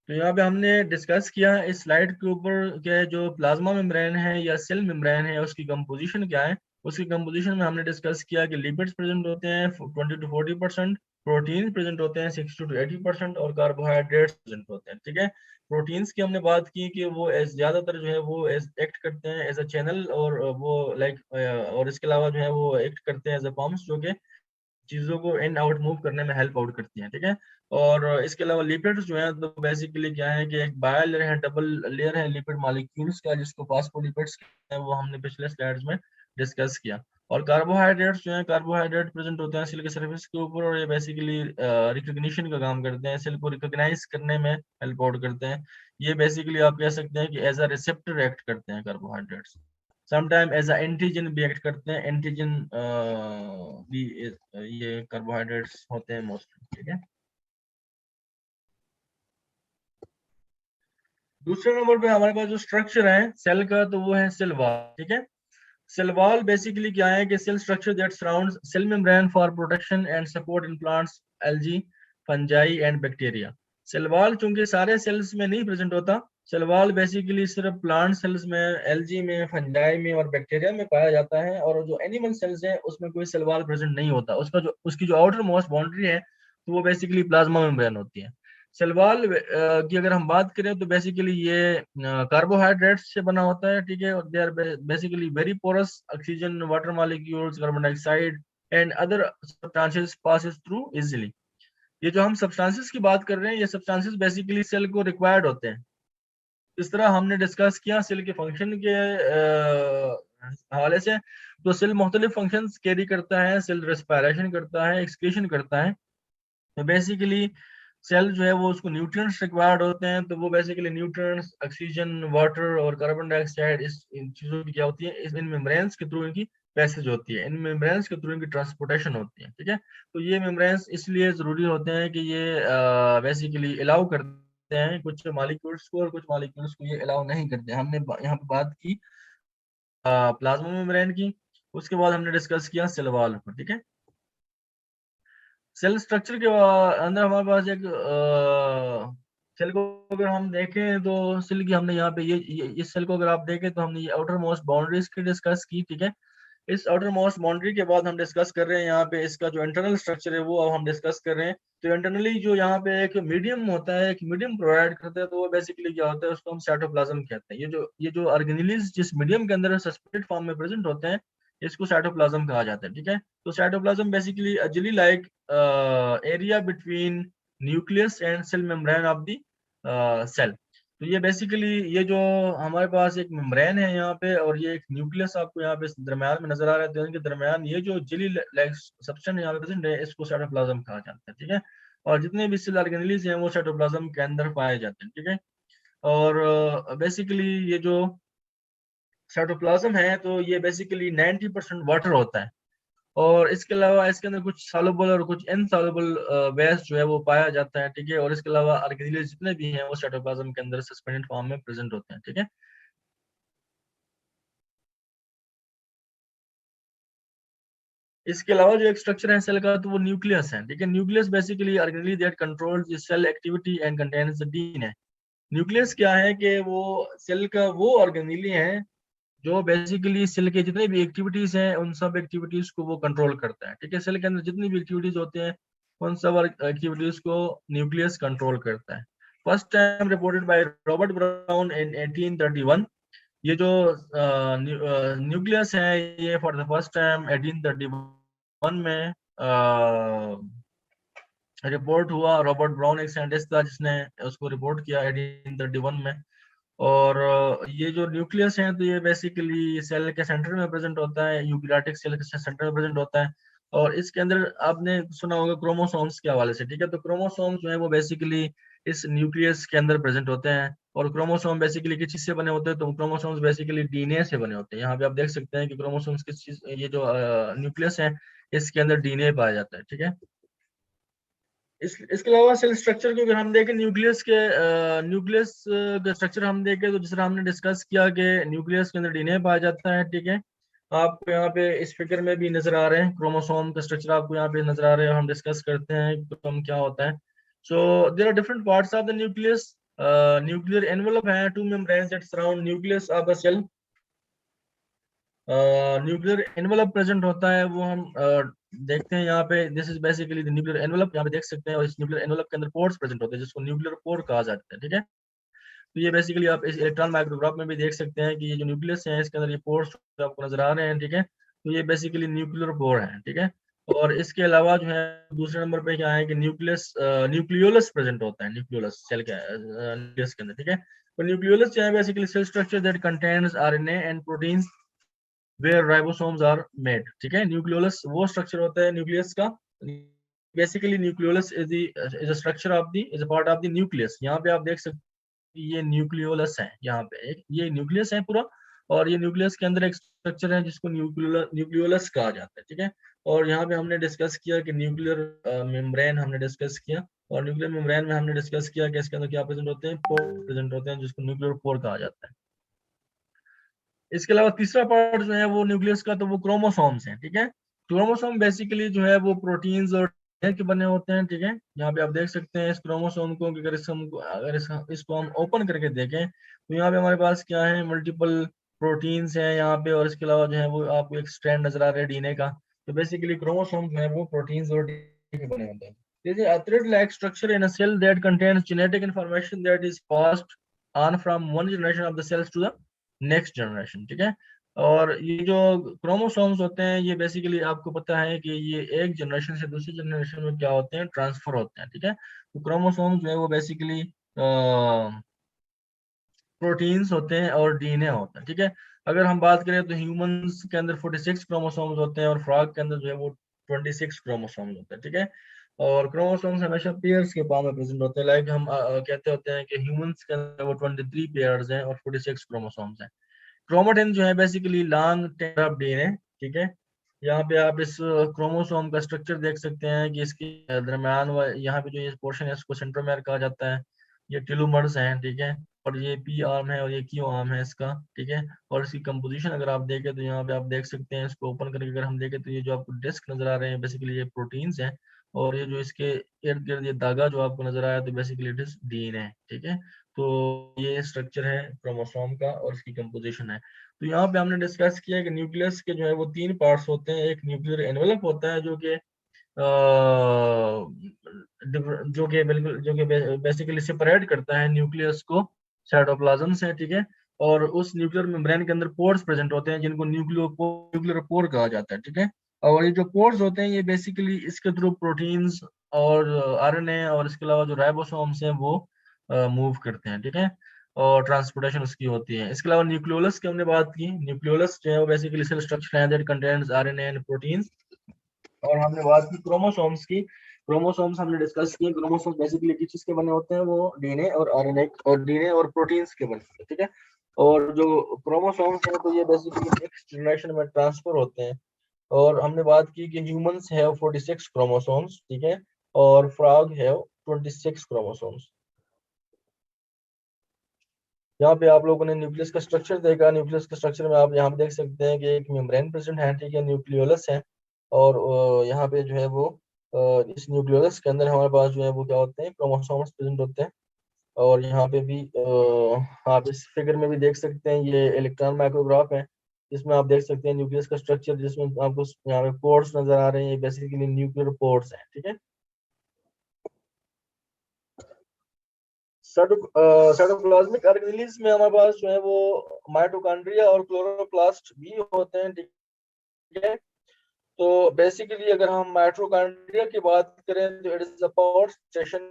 तो यहाँ पे हमने डिस्कस किया इस स्लाइड के ऊपर कि जो प्लाज्मा मेम्ब्रेन है या सेल मेम्ब्रेन है उसकी कंपोजिशन क्या है। उसकी कंपोजिशन में हमने डिस्कस किया कि लिपिड्स प्रेजेंट होते हैं 20 to 40%, प्रोटीन प्रेजेंट होते हैं 60 to 80% और कार्बोहाइड्रेट्स प्रेजेंट होते हैं, ठीक है। प्रोटीन्स की हमने बात की कि वो ज्यादातर जो है वो एक्ट करते हैं एज अ चैनल, और वो लाइक, और इसके अलावा जो है वो एक्ट करते हैं एज अ पम्प्स, जो कि चीजों को इन आउट मूव करने में हेल्प आउट करती हैं, ठीक है। और इसके अलावा लिपिड्स जो है तो बेसिकली क्या है कि एक बायर लेयर है, डबल लेयर है लिपिड मॉलिक्यूल्स का, जिसको फास्फोलिपिड्स कहते हैं, वो हमने पिछले स्लाइड्स में डिस्कस किया। और कार्बोहाइड्रेट्स जो है, कार्बोहाइड्रेट प्रेजेंट होते हैं सेल के सरफेस के ऊपर, और ये बेसिकली रिकॉग्निशन का काम करते हैं, सेल को रिकॉग्नाइज करने में हेल्प आउट करते हैं। ये बेसिकली आप कह सकते हैं कि एज अ रिसेप्टर एक्ट करते हैं carbohydrates. Sometime as a antigen भी एक्ट करते हैं, एंटीजन भी ये कार्बोहाइड्रेट्स होते हैं मोस्टली, ठीक है। दूसरे नंबर पे हमारे पास जो स्ट्रक्चर है सेल का, तो वो है सेल वॉल, ठीक है। सेल वॉल बेसिकली क्या है कि cell structure that surrounds cell membrane for protection and support in plants, algae, fungi and bacteria. Cell wall चूंकि सारे सेल्स में नहीं प्रेजेंट होता, सेल वॉल बेसिकली सिर्फ प्लांट सेल्स में, एल्गी में, फंजाई में और बैक्टीरिया में पाया जाता है, और जो एनिमल सेल्स है उसमें कोई सेल वॉल प्रेजेंट नहीं होता। उसका जो उसकी जो आउटर मोस्ट बाउंड्री है तो वो बेसिकली प्लाज्मा मेम्ब्रेन होती है। सेल वॉल की अगर हम बात करें तो बेसिकली ये कार्बोहाइड्रेट से बना होता है, ठीक है। They are basically very porous, oxygen, water molecules, carbon dioxide and other substances passes through easily. ये जो हम सब्सटेंसेस की बात कर रहे हैं, ये सब्सटेंसेस बेसिकली सेल को रिक्वायर्ड होते हैं। इस तरह हमने डिस्कस किया सेल के फंक्शन के हवाले से। तो सेल मुख्तलिफ फंक्शंस कैरी करता है, सेल रेस्पिरेशन करता है, एक्सक्रीशन करता है। तो बेसिकली सेल जो है वो उसको न्यूट्रिएंट्स रिक्वायर्ड होते हैं, तो वो बेसिकली न्यूट्रिएंट्स, ऑक्सीजन, वाटर और कार्बन डाइऑक्साइड, इस इन चीजों की क्या होती है, इन मेम्ब्रेन्स के थ्रू इनकी पैसेज होती है, इन मेम्ब्रेन्स के थ्रू इनकी ट्रांसपोर्टेशन होती है, ठीक है। तो ये मेम्ब्रेन्स इसलिए जरूरी होते हैं कि ये बेसिकली अलाउ करते हैं कुछ मॉलिक्यूल्स को, और कुछ मॉलिक्यूल्स को ये अलाउ नहीं करते। हमने यहाँ पे बात की प्लाज्मा मेम्ब्रेन की, उसके बाद हमने डिस्कस किया सेल वॉल पर, ठीक है। सेल स्ट्रक्चर के अंदर हमारे पास एक सेल को अगर हम देखें तो सेल की हमने यहाँ पे ये इस सेल को अगर आप देखें तो हमने ये आउटर मोस्ट बाउंड्रीज की डिस्कस की, ठीक है। इस आउटर मोस्ट बाउंड्री के बाद हम डिस्कस कर रहे हैं यहाँ पे इसका जो इंटरनल स्ट्रक्चर है वो अब हम डिस्कस कर रहे हैं। तो इंटरनली जो यहाँ पे एक मीडियम होता है, एक मीडियम प्रोवाइड करता है, तो वो बेसिकली क्या होता है, उसको हम साइटोप्लाज्म कहते हैं। ये जो ऑर्गेनेलिज जिस मीडियम के अंदर सस्पेंडेड फॉर्म में प्रेजेंट होते हैं, इसको साइटोप्लाज्म कहा जाता है, ठीक है। तो cytoplasm basically a jelly like area between nucleus and cell membrane of the cell। तो ये बेसिकली ये जो हमारे पास एक मेम्ब्रेन है यहाँ पे, और ये एक न्यूक्लियस आपको यहाँ पे दरम्यान में नजर आ रहा है, तो इनके दरम्यान ये जो जेली लाइक सब्सटेंस यहाँ पे प्रेजेंट है, इसको साइटोप्लाज्म कहा जाता है, ठीक है। और जितने भी सेल ऑर्गेनेलिज हैं वो साइटोप्लाज्म के अंदर पाए जाते हैं, ठीक है। और बेसिकली ये जो साइटोप्लाज्म है तो ये बेसिकली 90% वाटर होता है, और इसके अलावा इसके अंदर कुछ सॉल्युबल और कुछ इनसॉल्युबल वेस्ट जो है वो पाया जाता है, ठीक है। और इसके अलावा ऑर्गेनेल जितने भी हैं वो साइटोप्लाज्म के अंदर सस्पेंडेड फॉर्म में प्रेजेंट होते हैं, ठीक है। इसके अलावा जो एक स्ट्रक्चर है सेल का तो वो न्यूक्लियस है, ठीक है। Nucleus basically organelle that controls the cell activity and contains the DNA. Nucleus क्या है कि वो सेल का वो ऑर्गेनेली है जो बेसिकली सेल के जितने भी एक्टिविटीज हैं उन सब एक्टिविटीज को वो कंट्रोल करता है, ठीक है। सेल के अंदर जितनी भी एक्टिविटीज होते हैं उन सब एक्टिविटीज को न्यूक्लियस कंट्रोल करता है। First time reported by Robert brown इन 1831। ये जो न्यूक्लियस है ये फॉर द फर्स्ट टाइम 1831 में रिपोर्ट हुआ। रॉबर्ट ब्राउन एक साइंटिस्ट था जिसने उसको रिपोर्ट किया 1831 में। और ये जो न्यूक्लियस है तो ये बेसिकली सेल के सेंटर में प्रेजेंट होता है, यूकेरियोटिक सेल के सेंटर में प्रेजेंट होता है। और इसके अंदर आपने सुना होगा क्रोमोसोम्स के हवाले से, ठीक है। तो क्रोमोसोम्स जो है वो बेसिकली इस न्यूक्लियस के अंदर प्रेजेंट होते हैं। और क्रोमोसोम बेसिकली किस चीज से बने होते हैं, तो क्रोमोसोम्स बेसिकली डीएनए से बने होते हैं। यहाँ पे आप देख सकते हैं कि क्रोमोसोम्स किस चीज, ये जो न्यूक्लियस है इसके अंदर डीएनए पाया जाता है, ठीक है। इसके अलावा सेल स्ट्रक्चर को अगर हम देखें, न्यूक्लियस का स्ट्रक्चर हम देखें तो जिस तरह हमने डिस्कस किया कि न्यूक्लियस के अंदर डीएनए पाया जाता है, ठीक है। आपको यहाँ पे इस फिगर में भी नजर आ रहे हैं क्रोमोसोम का स्ट्रक्चर, आपको यहाँ पे नजर आ रहे हैं। हम डिस्कस करते हैं क्रोमोसोम क्या होता है। So there are different parts of the nucleus. Nuclear envelope है, two membranes that surround nucleus of the cell. Nuclear envelope present होता है, वो हम देखते हैं यहाँ पे। This is basically the nuclear envelope, यहाँ पे देख सकते हैं। और इस न्यूक्लियर एनवेलप के अंदर पोर्स प्रेजेंट होते हैं जिसको न्यूक्लियर पोर कहा जाता है, ठीक है। तो ये बेसिकली आप इस इलेक्ट्रॉन माइक्रोग्राफ में भी देख सकते हैं कि ये जो न्यूक्लियस है इसके अंदर ये पोर्स आपको नजर आ रहे हैं, ठीक है। तो ये बेसिकली न्यूक्लियर पोर है, ठीक है। और इसके अलावा जो है दूसरे नंबर पे क्या है कि न्यूक्लियोलस प्रेजेंट होता है, न्यूक्लियोलस सेल के न्यूक्लियस के अंदर, ठीक है। तो न्यूक्लियोलस जो है basically cell structure that contains RNA and proteins where ribosomes are made, ठीक है। न्यूक्लियोलस वो स्ट्रक्चर होता है न्यूक्लियस का। Basically nucleolus is a structure of the is a part of the nucleus. यहाँ पे आप देख सकते हैं कि ये न्यूक्लियोलस है, यहाँ पे एक ये न्यूक्लियस है पूरा। और ये न्यूक्लियस के अंदर एक स्ट्रक्चर है जिसको न्यूक्लियोलस कहा जाता है, ठीक है। और यहाँ पे हमने डिस्कस किया कि न्यूक्लियर मेम्ब्रेन हमने डिस्कस किया। और न्यूक्लियर मेम्ब्रेन में हमने डिस्कस किया कि इसके अंदर क्या प्रेजेंट होते हैं, पोर प्रेजेंट होते हैं जिसको न्यूक्लियर पोर कहा जाता है। इसके अलावा तीसरा पार्ट जो है वो न्यूक्लियस का, तो वो क्रोमोसोम्स हैं, ठीक है। क्रोमोसोम बेसिकली जो है वो प्रोटीन्स और DNA के बने होते हैं, ठीक है। यहाँ पे आप देख सकते हैं इस क्रोमोसोम को कि इसको हम ओपन करके देखें तो यहाँ पे हमारे पास क्या है, मल्टीपल प्रोटीन्स हैं यहाँ पे। और इसके अलावा जो है वो आपको एक स्ट्रैंड नजर आ रहा है डीएनए का। तो बेसिकली क्रोमोसोम जो है वो प्रोटीन्स और DNA के बने होते हैं। There is a thread-like structure in a cell that contains genetic information that is passed on from one generation of the cells to the next generation, ठीक है। और ये जो क्रोमोसोम्स होते हैं ये बेसिकली आपको पता है कि ये एक जनरेशन से दूसरी जनरेशन में क्या होते हैं, ट्रांसफर होते हैं, ठीक है। तो क्रोमोसोम्स जो है वो बेसिकली प्रोटीन्स होते हैं और डीएनए होता है, ठीक है। अगर हम बात करें तो ह्यूमंस के अंदर 46 क्रोमोसोम्स होते हैं और फ्रॉग के अंदर जो है वो 26 क्रोमोसोम्स होते हैं, ठीक है। और क्रोमोसोम्स हमेशा पेयर्स के फॉर्म में प्रेजेंट होते हैं। लाइक हम कहते होते हैं कि ह्यूमंस के अंदर वो 23 पेयर्स हैं और 46 क्रोमोसोम्स हैं। क्रोमेटिन जो है basically long tail of DNA, ठीक है। यहाँ पे आप इस क्रोमोसोम का स्ट्रक्चर देख सकते हैं कि इसके दरम्यान यहाँ पे जो ये पोर्शन है इसको सेंट्रोमेयर कहा जाता है। ये टेलोमर्स हैं, ठीक है। और ये पी आर्म है और ये क्यू आर्म है इसका, ठीक है। और इसकी कंपोजिशन अगर आप देखें तो यहाँ पे आप देख सकते हैं, इसको ओपन करके अगर हम देखें तो ये जो आपको डिस्क नजर आ रहे हैं बेसिकली ये प्रोटीन्स हैं। और ये जो इसके इर्द गिर्द ये धागा जो आपको नजर आया तो बेसिकली इट इज डीएनए, ठीक है। तो ये स्ट्रक्चर है क्रोमोसोम का और इसकी कंपोजिशन है। तो यहाँ पे हमने डिस्कस किया कि न्यूक्लियस के जो है वो तीन पार्ट्स होते हैं। एक न्यूक्लियर एनवेलप होता है जो कि बिल्कुल जो कि बेसिकली सेपरेट करता है न्यूक्लियस को साइटोप्लाज्म से, ठीक है। और उस न्यूक्लियर मेम्ब्रेन के अंदर पोर्स प्रेजेंट होते हैं जिनको न्यूक्लियर पोर कहा जाता है, ठीक है। और ये जो पोर्स होते हैं ये बेसिकली इसके थ्रू प्रोटीन्स और आरएनए और इसके अलावा जो राइबोसोम्स हैं वो मूव करते हैं, ठीक है। और ट्रांसपोर्टेशन उसकी होती है। इसके अलावा न्यूक्लियोलस की हमने बात की। न्यूक्लियोलस जो है वो बेसिकली सेल स्ट्रक्चर है that contains RNA and proteins. और हमने बात की क्रोमोसोम्स की। क्रोमोसोम्स हमने डिस्कस किए। क्रोमोसोम्स बेसिकली किस चीज के बने होते हैं, वो डीएनए और आरएनए और डीएनए और प्रोटीन्स के बने होते हैं, ठीक है। और जो क्रोमोसोम्स हैं तो ये बेसिकली नेक्स्ट जनरेशन में ट्रांसफर होते हैं। और हमने बात की कि ह्यूमंस हैव 46 क्रोमोसोम्स, ठीक है। और फ्रॉग हैव 26 क्रोमोसोम्स। यहाँ पे आप लोगों ने न्यूक्लियस का स्ट्रक्चर देखा। न्यूक्लियस के स्ट्रक्चर में आप यहाँ पे देख सकते हैं कि एक मेम्ब्रेन प्रेजेंट है, ठीक है, न्यूक्लियोलस है। और यहाँ पे जो है वो इस न्यूक्लियोलस के अंदर हमारे पास जो है वो क्या होते हैं, क्रोमोसोम्स प्रेजेंट होते हैं। और यहाँ पे भी आप इस फिगर में भी देख सकते हैं, ये इलेक्ट्रॉन माइक्रोग्राफ है, जिसमें आप देख सकते हैं न्यूक्लियस का स्ट्रक्चर, जिसमें आपको यहाँ पे पोर्स नजर आ रहे हैं, ये बेसिकली न्यूक्लियर पोर्स हैं, ठीक है। साइटोप्लाज्मिक ऑर्गेनेल्स में हमारे पास जो है वो माइटोकॉन्ड्रिया और क्लोरोप्लास्ट भी होते हैं, ठीक है। तो बेसिकली अगर हम माइटोकॉन्ड्रिया की बात करें तो it is a power station,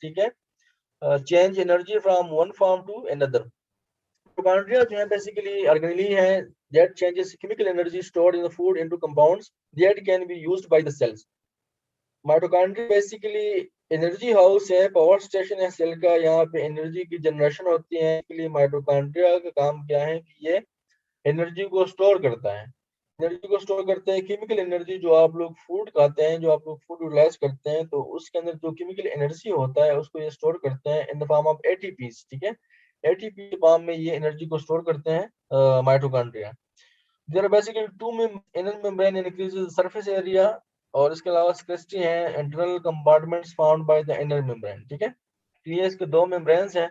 ठीक है, change energy from one form to another. Mitochondria जो है बेसिकली ऑर्गेनेली है that changes chemical energy stored in the food into compounds that can be used by the cells. Mitochondria basically energy house है, power station है cell का, यहाँ पे energy की generation होती है। इसलिए माइटोकॉन्ड्रिया का काम क्या है कि ये एनर्जी को स्टोर करता है। एनर्जी को स्टोर करते हैं, केमिकल एनर्जी, जो आप लोग फूड खाते हैं, जो आप लोग फूड यूटिलाइज करते हैं, तो उसके अंदर जो केमिकल एनर्जी होता है उसको ये स्टोर करते हैं in the form of ATPs, ठीक है। एटीपी के फॉर्म में ये एनर्जी को स्टोर करते हैं mitochondria. There are basically two inner membrane increases surface area, और इसके अलावा स्क्रिस्टी है internal compartments found by the inner membrane, ठीक है। ये इसके दो मेम्ब्रेन्स हैं।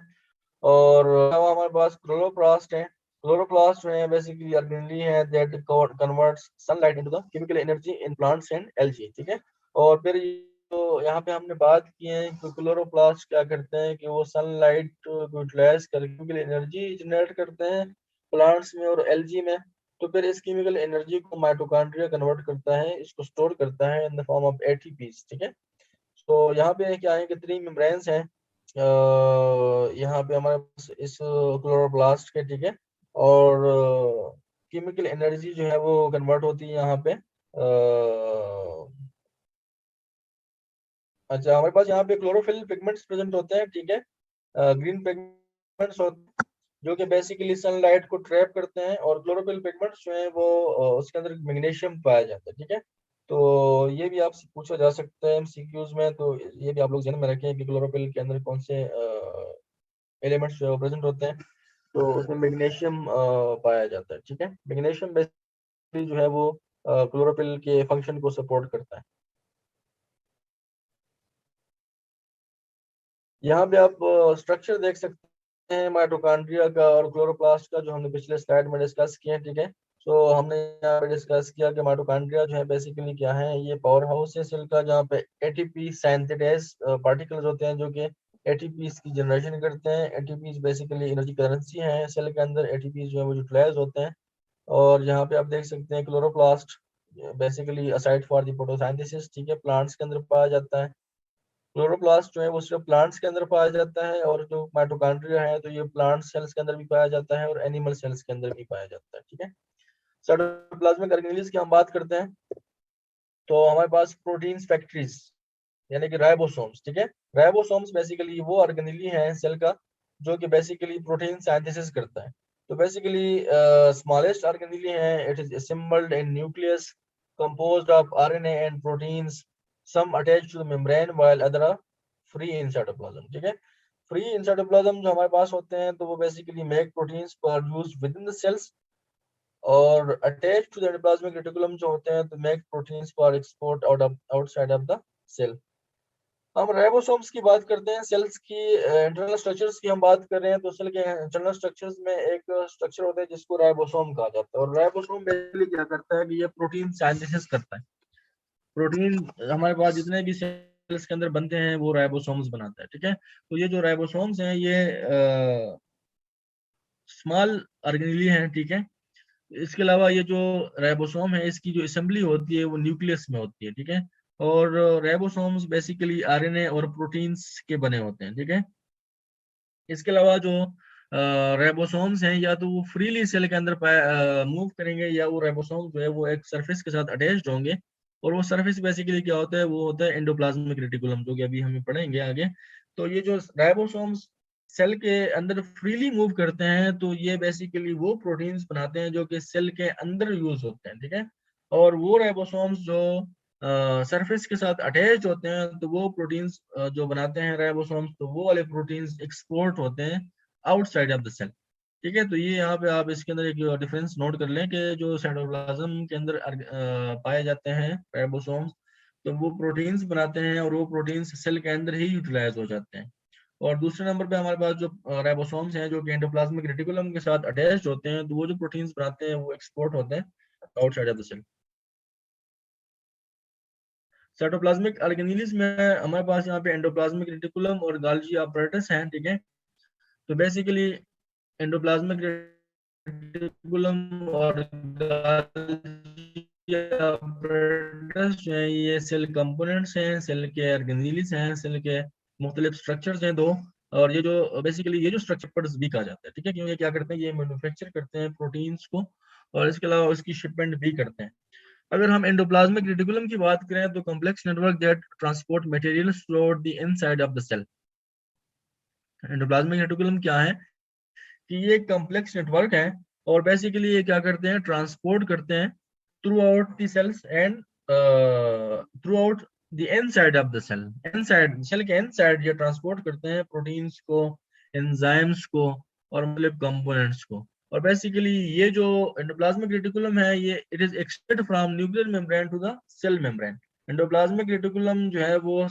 और अलावा हमारे पास क्लोरोप्लास्ट है। क्लोरोप्लास्ट जो है बेसिकली ऑर्गेनेली है that converts sunlight into the chemical energy in plants and algae, ठीक है। और फिर तो यहाँ पे हमने बात की है कि क्लोरोप्लास्ट क्या करते हैं कि वो सनलाइट को यूटिलाइज करके केमिकल एनर्जी जनरेट करते हैं प्लांट्स में और एल्गी में। तो फिर इस केमिकल एनर्जी को माइटोकॉन्ड्रिया कन्वर्ट करता है, इसको स्टोर करता है in the form of ATPs, ठीक है। तो यहाँ पे क्या है कि 3 मेम्ब्रेन्स हैं यहाँ पे हमारे पास इस क्लोरोप्लास्ट के, ठीक है। और केमिकल एनर्जी जो है वो कन्वर्ट होती है यहाँ पे। अच्छा, हमारे पास यहाँ पे क्लोरोफिल पिगमेंट्स प्रेजेंट होते हैं, ठीक है। ग्रीन पिगमेंट्स होते हैं जो कि बेसिकली सनलाइट को ट्रैप करते हैं, और क्लोरोफिल पिगमेंट्स जो है वो उसके अंदर मैग्नीशियम पाया जाता है, ठीक है। तो ये भी आपसे पूछा जा सकता है एमसीक्यूज में, तो ये भी आप लोग ध्यान में रखें कि क्लोरोफिल के अंदर कौन से एलिमेंट्स जो है वो प्रेजेंट होते हैं। तो उसमें मैग्नीशियम पाया जाता है, ठीक है। मैग्नीशियम बेसिकली जो है वो क्लोरोफिल के फंक्शन को सपोर्ट करता है। यहाँ पे आप स्ट्रक्चर देख सकते हैं माइटोकॉन्ड्रिया का और क्लोरोप्लास्ट का, जो हमने पिछले स्लाइड में डिस्कस किया है, ठीक है। तो हमने यहाँ पे डिस्कस किया कि माइटोकॉन्ड्रिया जो है बेसिकली क्या है, ये पावर हाउस है सेल का, जहाँ पे एटीपी सिंथेटाइज पार्टिकल्स होते हैं जो कि एटीपी की जनरेशन करते हैं। एटीपी बेसिकली एनर्जी करेंसी है सेल के अंदर, एटीपी जो है वो यूटिलाइज होते हैं। और यहाँ पे आप देख सकते हैं chloroplast basically aside for the photosynthesis, ठीक है, प्लांट्स के अंदर पाया जाता है। क्लोरोप्लास्ट जो है वो सिर्फ प्लांट्स के अंदर पाया जाता है, और जो माइटोकॉन्ड्रिया है तो ये प्लांट सेल्स के अंदर भी पाया जाता है और एनिमल सेल्स के अंदर भी पाया जाता है, ठीक है। साइटोप्लाज्मिक ऑर्गेनेल्स की हम बात करते हैं तो हमारे पास प्रोटीन फैक्ट्रीज यानी कि राइबोसोम्स, ठीक है। राइबोसोम्स बेसिकली वो ऑर्गेनेली है सेल का जो कि बेसिकली प्रोटीन सिंथेसिस करता है। तो बेसिकली स्मॉलेस्ट ऑर्गेनेली है, it is assembled in nucleus composed of RNA and proteins, some attached to the membrane while other are free in cytoplasm, ठीक है। फ्री इन साइटोप्लाज्म जो हमारे पास होते हैं तो वो basically make proteins produced within the cells, और attach to the endoplasmic reticulum जो होते हैं तो make proteins for export outside of the cell. हम राइबोसोम्स की बात करते हैं, सेल्स की इंटरनल स्ट्रक्चर्स की हम बात कर रहे हैं, तो सेल के इंटरनल स्ट्रक्चर्स में एक स्ट्रक्चर होता है जिसको राइबोसोम कहा जाता है। और राइबोसोम बेसिकली क्या करता है कि ये प्रोटीन सिंथेसिस करता है। प्रोटीन हमारे पास जितने भी सेल्स के अंदर बनते हैं वो राइबोसोम्स बनाता है, ठीक है। तो ये जो राइबोसोम्स हैं ये स्मॉल ऑर्गेनेली हैं, ठीक है। इसके अलावा ये जो राइबोसोम है इसकी जो असेंबली होती है वो न्यूक्लियस में होती है, ठीक है। और राइबोसोम्स बेसिकली आरएनए और प्रोटीन्स के बने होते हैं, ठीक है। इसके अलावा जो राइबोसोम्स हैं या तो वो फ्रीली सेल के अंदर मूव करेंगे, या वो राइबोसोम जो है वो एक सरफेस के साथ अटैच्ड होंगे। और वो सरफेस बेसिकली क्या होता है, वो होता है एंडोप्लाज्मिक रेटिकुलम, जो कि अभी हम पढ़ेंगे आगे। तो ये जो राइबोसोम्स सेल के अंदर फ्रीली मूव करते हैं तो ये बेसिकली वो प्रोटीन्स बनाते हैं जो कि सेल के अंदर यूज होते हैं, ठीक है। और वो राइबोसोम्स जो सरफेस के साथ अटैच होते हैं तो वो प्रोटीन्स जो बनाते हैं राइबोसोम्स, तो वो वाले प्रोटीन्स एक्सपोर्ट होते हैं आउटसाइड ऑफ द सेल, ठीक है। तो ये यहाँ पे आप इसके अंदर एक डिफरेंस नोट कर लें कि जो साइटोप्लाज्म के अंदर पाए जाते हैं राइबोसोम्स, तो वो प्रोटीन्स बनाते हैं और वो प्रोटीन्स सेल के अंदर ही यूटिलाइज हो जाते हैं। और दूसरे नंबर पे हमारे पास जो राइबोसोम्स हैं जो कि एंडोप्लाज्मिक रेटिकुलम के साथ अटैच्ड होते हैं, तो वो जो प्रोटीन्स बनाते हैं वो एक्सपोर्ट होते हैं outside of the cell. Cytoplasmic organelles में हमारे पास यहाँ पे एंडोप्लाज्मिक रेटिकुलम और गाल्गी apparatus हैं, ठीक है। तो बेसिकली एंडोप्लाज्मिक रेटिकुलम और गाल्गी apparatus जो है ये सेल कंपोनेंट्स हैं, सेल के ऑर्गेनेल्स हैं, सेल के मुख्तलिफ स्ट्रक्चर्स हैं दो। और ये जो बेसिकली ये जो स्ट्रक्चर्स भी कहा जाता है, ठीक है, क्योंकि क्या करते हैं, ये मैन्युफैक्चर करते हैं प्रोटीन्स को और इसके अलावा उसकी शिपमेंट भी करते हैं। अगर हम एंडोप्लाज्मिक रेटिकुलम की बात करें तो complex network that transport materials throughout the inside of the cell. Endoplasmic reticulum क्या है कि ये एक कॉम्प्लेक्स नेटवर्क है और बेसिकली ये क्या करते हैं, ट्रांसपोर्ट करते हैं throughout the cells and throughout the inside of the cell. Inside cell के इनसाइड ये ट्रांसपोर्ट करते हैं प्रोटीन्स को, एंजाइम्स को और मतलब कंपोनेंट्स को। और बेसिकली ये जो एंडोप्लाज्मिक रेटिकुलम है ये it is extend from nuclear membrane to the cell membrane. Endoplasmic reticulum जो है वो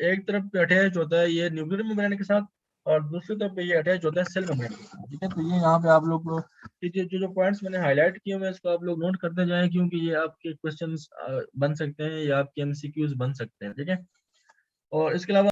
एक तरफ पे अटैच होता है ये न्यूक्लियर मेम्ब्रेन के साथ और दूसरी तरफ पे ये अटैच होता है सेल मेम्ब्रेन के साथ, ठीक है। तो ये यहाँ पे आप लोग जो पॉइंट्स मैंने हाईलाइट किए हुए हैं इसको आप लोग नोट करते जाएं, क्योंकि ये आपके क्वेश्चंस बन सकते हैं या आपके एमसीक्यूज बन सकते हैं, ठीक है। और इसके अलावा